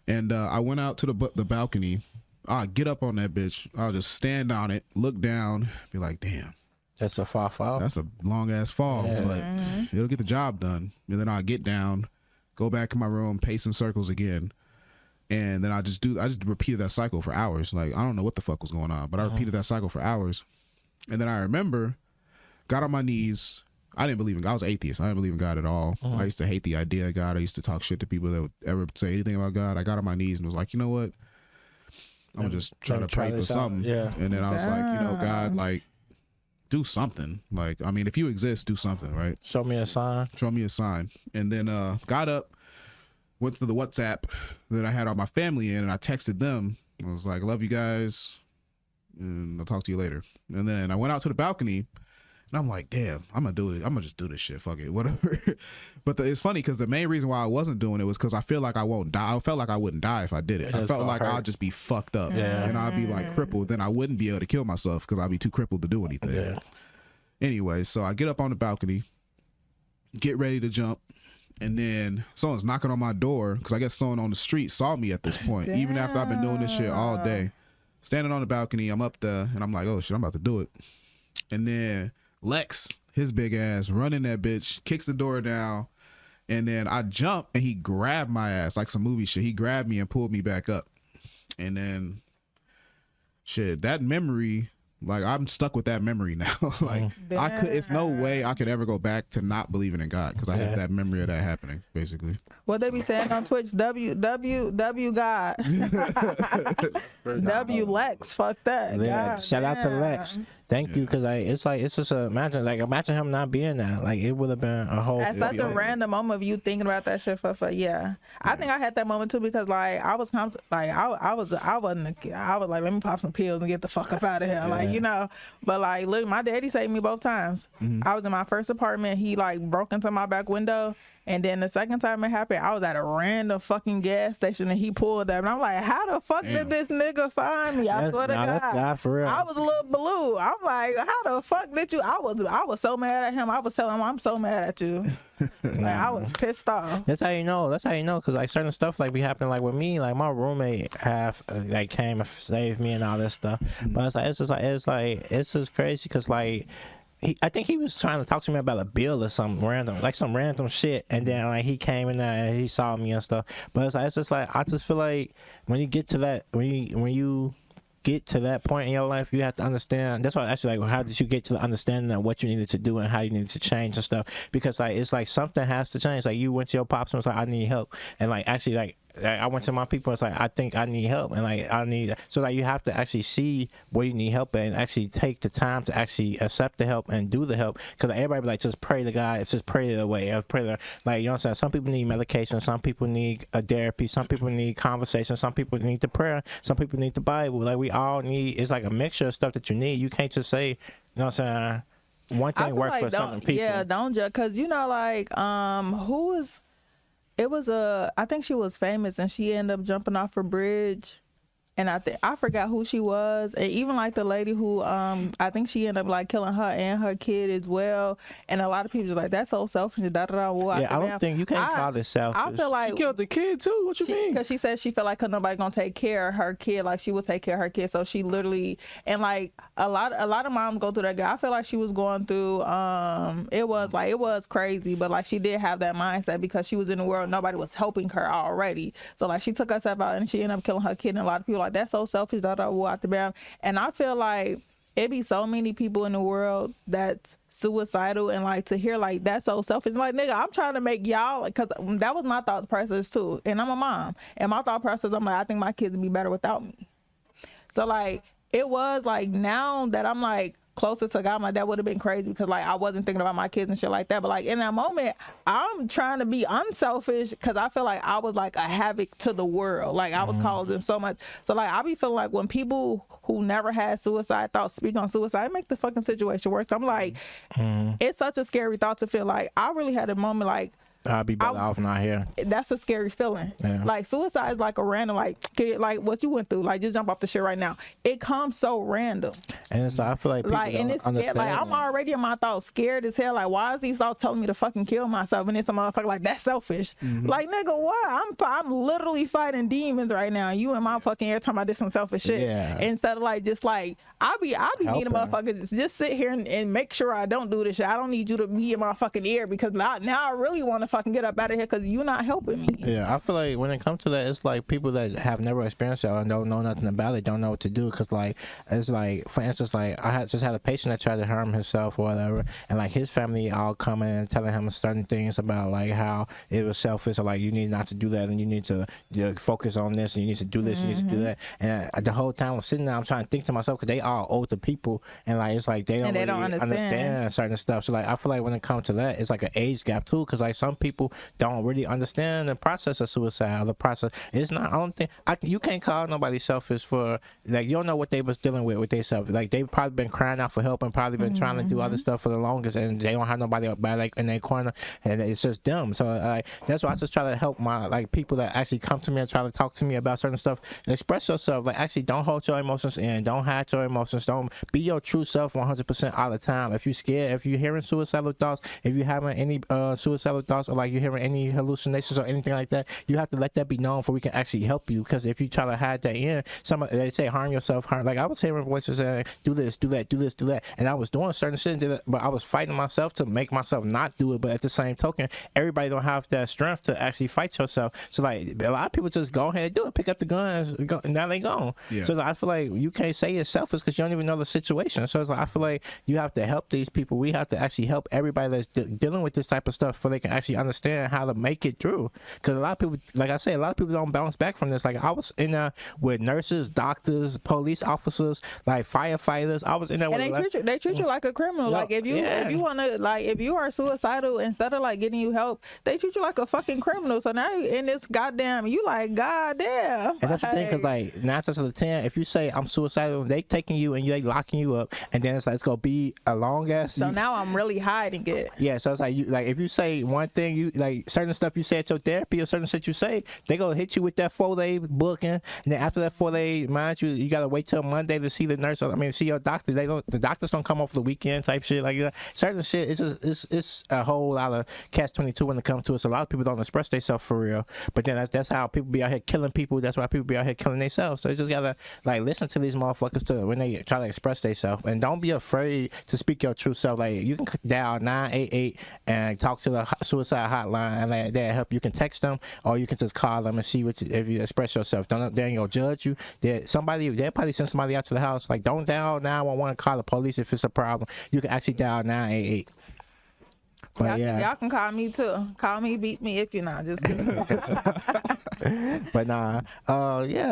Speaker 6: and I went out to the balcony. I'll get up on that bitch. I'll just stand on it, look down, be like, damn.
Speaker 4: That's a far fall.
Speaker 6: That's a long ass fall, but it'll get the job done. And then I'll get down, go back in my room, pacing circles again, and then I just repeated that cycle for hours. Like, I don't know what the fuck was going on, but I repeated that cycle for hours. And then I remember, got on my knees. I didn't believe in God. I was atheist. I didn't believe in God at all. I used to hate the idea of God. I used to talk shit to people that would ever say anything about God. I got on my knees and was like, you know what? I'm gonna just try to pray for something.
Speaker 4: Yeah.
Speaker 6: And then I was like, you know, God, like, do something. Like, I mean, if you exist, do something, right?
Speaker 4: Show me a sign.
Speaker 6: Show me a sign. And then got up, went to the WhatsApp that I had all my family in, and I texted them. I was like, love you guys, and I'll talk to you later. And then I went out to the balcony, and I'm like, damn, I'm gonna do it. I'm gonna just do this shit. Fuck it, whatever. But it's funny because the main reason why I wasn't doing it was because I feel like I won't die. I felt like I wouldn't die if I did it. I felt like I'd just be fucked up, and I'd be like crippled. Then I wouldn't be able to kill myself because I'd be too crippled to do anything.
Speaker 4: Yeah.
Speaker 6: Anyway, so I get up on the balcony, get ready to jump, and then someone's knocking on my door because I guess someone on the street saw me at this point, even after I've been doing this shit all day. Standing on the balcony, I'm up there, and I'm like, oh shit, I'm about to do it. And then Lex, his big ass, running that bitch, kicks the door down, and then I jump, and he grabbed my ass like some movie shit. He grabbed me and pulled me back up. And then, shit, that memory, like, I'm stuck with that memory now. Like, it's no way I could ever go back to not believing in God because I have that memory of that happening, basically.
Speaker 2: What they be saying on Twitch, W God. W Lex, fuck that.
Speaker 4: Yeah,
Speaker 2: God,
Speaker 4: shout out to Lex. Thank you, because it's just imagine him not being there. Like, it would have been a whole.
Speaker 2: At such a random moment of you thinking about that shit for I think I had that moment too because like I was like, let me pop some pills and get the fuck up out of here, like, you know. But like, look, my daddy saved me both times. I was in my first apartment. He like broke into my back window. And then the second time it happened, I was at a random fucking gas station and he pulled up. And I'm like, how the fuck did this nigga find me? I swear to God.
Speaker 4: That's God for real.
Speaker 2: I was a little blue. I'm like, how the fuck did you? I was so mad at him. I was telling him, I'm so mad at you. Like, I was pissed off.
Speaker 4: That's how you know. Because like certain stuff like be happening like with me, like my roommate like came and saved me and all this stuff. But it's just crazy because like, I think he was trying to talk to me about a bill or some random shit, and then like he came in there and he saw me and stuff. But it's just like I just feel like when you get to that when you get to that point in your life, you have to understand. That's why I asked you, like, how did you get to the understanding of what you needed to do and how you needed to change and stuff? Because like it's like something has to change. Like you went to your pops and was like, I need help, and like actually like I went to my people and it's like, I think I need help, and like I need, so like you have to actually see where you need help and actually take the time to actually accept the help and do the help. Because like, everybody be like, just pray to God, just pray it away, pray the, like, you know what I'm saying? Some people need medication, some people need a therapy, some people need conversation, some people need the prayer, some people need the Bible. Like we all need, it's like a mixture of stuff that you need. You can't just say, you know what I'm saying, one thing works for some people.
Speaker 2: Yeah, don't judge, because you know, like who was, it was I think she was famous and she ended up jumping off a bridge, and I forgot who she was, and even like the lady who I think she ended up like killing her and her kid as well, and a lot of people just like, that's so selfish. Yeah,
Speaker 4: I don't think you can't call it selfish.
Speaker 2: I feel like
Speaker 3: she killed the kid too. What you mean?
Speaker 2: Because she said she felt like nobody gonna take care of her kid, like she would take care of her kid, so she literally, and like a lot of moms go through that. I feel like she was going through it was crazy, but like she did have that mindset because she was in the world, nobody was helping her already, so like she took herself out and she ended up killing her kid, and a lot of people like, that's so selfish, out the bound. And I feel like it be so many people in the world that's suicidal, and like to hear like that's so selfish, like, nigga, I'm trying to make y'all, because that was my thought process too, and I'm a mom, and my thought process, I'm like, I think my kids would be better without me. So like it was like, now that I'm like, closer to God, that would have been crazy because like I wasn't thinking about my kids and shit like that. But like in that moment, I'm trying to be unselfish because I feel like I was like a havoc to the world. Like I was causing so much. So like I be feeling like when people who never had suicide thoughts speak on suicide, it make the fucking situation worse. I'm like, it's such a scary thought to feel like I really had a moment like,
Speaker 4: I'll be better off not here.
Speaker 2: That's a scary feeling. Yeah. Like suicide is like a random, like what you went through. Like just jump off the shit right now. It comes so random.
Speaker 4: And it's I feel like people
Speaker 2: like, and it's scared. Like I'm already in my thoughts scared as hell. Like why is these thoughts telling me to fucking kill myself? And then some motherfucker like that's selfish. Like nigga, what? I'm literally fighting demons right now. You in my fucking ear talking about this some selfish shit. Yeah. Instead of like just like I be needing motherfuckers just sit here and make sure I don't do this shit. I don't need you to be in my fucking ear because now I really want to fucking get up out of here because you're not helping me.
Speaker 4: Yeah, I feel like when it comes to that, it's like people that have never experienced it and don't know nothing about it, don't know what to do. Because like it's like, for instance, like I just had a patient that tried to harm himself or whatever, and like his family all coming and telling him certain things about like how it was selfish or like you need not to do that and you need to focus on this and you need to do this and you need to do that. And the whole time I'm sitting there, I'm trying to think to myself because they all older people and like it's like they don't really understand certain stuff. So like I feel like when it comes to that, it's like an age gap too. Because like some people don't really understand the process of suicide. The process, it's not. I don't think you can't call nobody selfish for like you don't know what they was dealing with themselves. Like they've probably been crying out for help and probably been trying to do other stuff for the longest, and they don't have nobody by like in their corner, and it's just them. So like that's why I just try to help my like people that actually come to me and try to talk to me about certain stuff. Express yourself. Like actually don't hold your emotions in. Don't hide your emotions. Don't be your true self 100% all the time. If you're scared, if you're hearing suicidal thoughts, if you're having any suicidal thoughts or like you're hearing any hallucinations or anything like that, you have to let that be known for we can actually help you. Because if you try to hide that in, they say harm yourself, like I was hearing voices saying do this, do that, do this, do that, and I was doing certain shit, but I was fighting myself to make myself not do it. But at the same token, everybody don't have that strength to actually fight yourself. So like a lot of people just go ahead and do it, pick up the guns, go, and now they gone. Yeah. So like, I feel like you can't say it's selfish because you don't even know the situation. So it's like I feel like you have to help these people. We have to actually help everybody that's dealing with this type of stuff so they can actually understand how to make it through. Because a lot of people, like I said, a lot of people don't bounce back from this. Like I was in there with nurses, doctors, police officers, like firefighters. I was in there with
Speaker 2: they treat you like a criminal. Like if you want to, like if you are suicidal, instead of like getting you help, they treat you like a fucking criminal. So now in this goddamn, you like goddamn.
Speaker 4: And that's the thing, because like 9 times out of 10, if you say I'm suicidal, they taking you and they locking you up, and then it's like it's gonna be a long ass.
Speaker 2: So now I'm really hiding it.
Speaker 4: Yeah, so it's like you like if you say one thing, you like certain stuff you say at your therapy or certain shit you say, they gonna hit you with that 4-day booking, and then after that 4-day, mind you gotta wait till Monday to see the nurse. See your doctor. The doctors don't come off the weekend type shit like that. Certain shit, it's a whole lot of catch-22 when it comes to it. So a lot of people don't express themselves for real. But then that's how people be out here killing people. That's why people be out here killing themselves. So they just gotta like listen to these motherfuckers to when they try to express themselves, and don't be afraid to speak your true self. Like you can dial 988 and talk to the suicide hotline, and like they'll help. You can text them, or you can just call them and see if you express yourself. They ain't gonna judge you. They'll probably send somebody out to the house. Like don't dial 911, call the police if it's a problem. You can actually dial 988. But
Speaker 2: y'all can call me too. Call me, beat me if you're not. Just kidding.
Speaker 4: But nah,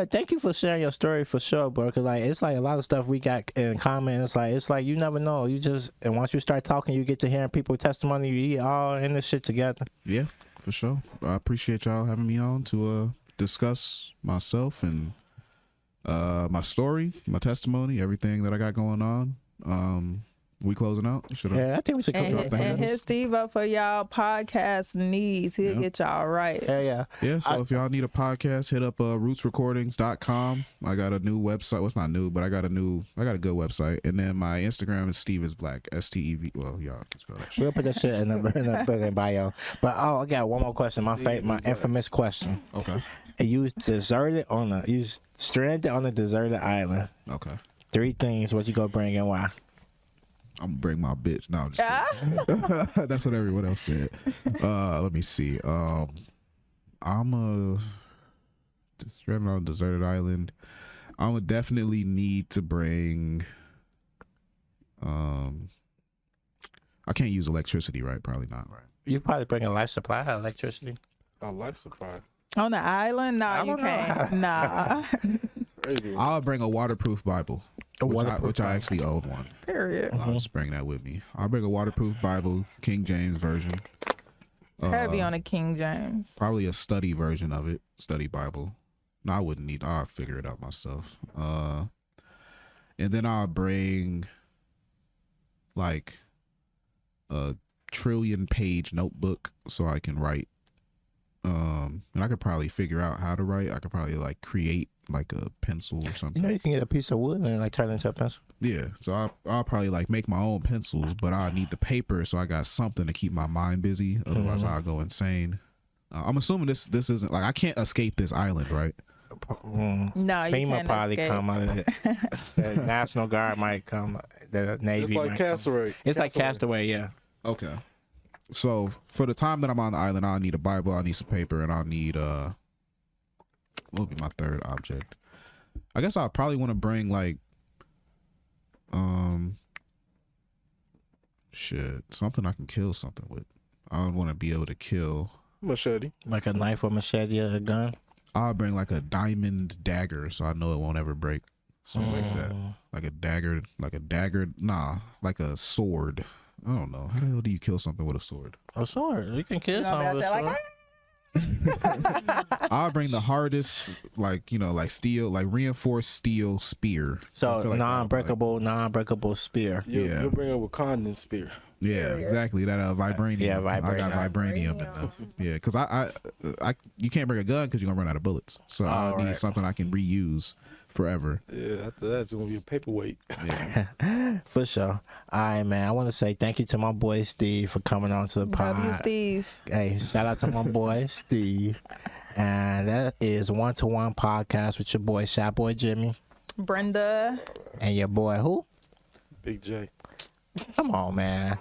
Speaker 4: thank you for sharing your story for sure, bro. Cause like it's like a lot of stuff we got in common. It's like you never know. And once you start talking, you get to hearing people's testimony. You eat all in this shit together.
Speaker 6: Yeah, for sure. I appreciate y'all having me on to discuss myself and my story, my testimony, everything that I got going on. We closing out?
Speaker 4: I think we should close out.
Speaker 2: And hit Steve up for y'all podcast needs. He'll get y'all right.
Speaker 6: Yeah. So if y'all need a podcast, hit up rootsrecordings.com. I got a new website. Well, it's not new, but I got a good website. And then my Instagram is Steve is Black. STEV. Well, y'all can spell that shit.
Speaker 4: We'll put that shit in the bio. But I got one more question. My infamous question.
Speaker 6: Okay.
Speaker 4: You stranded on a deserted island.
Speaker 6: Okay.
Speaker 4: 3 things. What you gonna bring and why?
Speaker 6: I'm gonna bring my bitch. No, I'm just kidding. That's what everyone else said. Let me see. I'm stranded on a deserted island. I would definitely need to bring. I can't use electricity, right? Probably not, right?
Speaker 4: You probably bring a life supply of electricity.
Speaker 3: A life supply
Speaker 2: on the island? No, you can't. Nah.
Speaker 3: Crazy.
Speaker 6: I'll bring a waterproof Bible, which I actually own one.
Speaker 2: Period.
Speaker 6: I'll just bring that with me. I'll bring a waterproof Bible, King James version.
Speaker 2: Heavy on the King James.
Speaker 6: Probably a study version of it, study Bible. No, I wouldn't need. I'll figure it out myself. And then I'll bring like a 1,000,000,000,000-page notebook so I can write. And I could probably figure out how to write. I could probably like create like a pencil or something.
Speaker 4: You know, you can get a piece of wood and like turn it into a pencil.
Speaker 6: Yeah, so I'll probably like make my own pencils, but I need the paper so I got something to keep my mind busy. Otherwise, I'll go insane. I'm assuming this isn't like I can't escape this island, right?
Speaker 2: No, you
Speaker 4: FEMA
Speaker 2: can't
Speaker 4: probably
Speaker 2: escape.
Speaker 4: come out of it. The National Guard might come. The Navy.
Speaker 3: It's like
Speaker 4: might
Speaker 3: Castaway.
Speaker 4: Come. It's like Castaway, yeah.
Speaker 6: Okay. So for the time that I'm on the island, I'll need a Bible, I'll need some paper, and I'll need what would be my third object? I guess I'll probably want to bring like something I can kill something with. I would want to be able to kill
Speaker 3: Machete.
Speaker 4: Like a knife or machete or a gun.
Speaker 6: I'll bring like a diamond dagger so I know it won't ever break. Something like that. Like a dagger, like a sword. I don't know. How the hell do you kill something with a sword?
Speaker 4: A sword. You can kill something with a sword.
Speaker 6: I'll bring the hardest, like steel, like reinforced steel spear.
Speaker 4: So
Speaker 6: like
Speaker 4: non-breakable spear.
Speaker 3: You'll bring a Wakandan spear.
Speaker 6: Yeah, exactly. That vibranium.
Speaker 4: Yeah, vibranium.
Speaker 6: I got vibranium enough. Yeah, because I you can't bring a gun because you're gonna run out of bullets. So I need something I can reuse forever.
Speaker 3: Yeah, after that it's gonna be a paperweight.
Speaker 6: Yeah.
Speaker 4: For sure. All right, man. I want to say thank you to my boy Steve for coming on to the pod.
Speaker 2: Love you, Steve.
Speaker 4: Hey, shout out to my boy Steve. And that is One to One Podcast with your boy Shot Boy Jimmy.
Speaker 2: Brenda.
Speaker 4: And your boy who?
Speaker 3: Big J.
Speaker 4: Come on, man.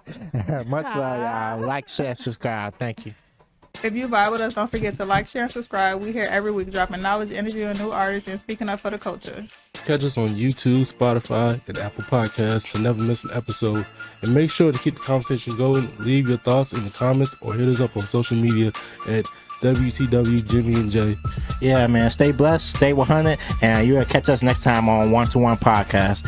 Speaker 4: Much love, y'all. Like, share, subscribe. Thank you.
Speaker 2: If you vibe with us, don't forget to like, share, and subscribe. We here every week dropping knowledge, interviewing new artists, and speaking up for the culture.
Speaker 8: Catch us on YouTube, Spotify, and Apple Podcasts to never miss an episode. And make sure to keep the conversation going. Leave your thoughts in the comments or hit us up on social media at WTW Jimmy and Jay.
Speaker 4: Yeah, man. Stay blessed, stay 100, and you'll catch us next time on One to One Podcast.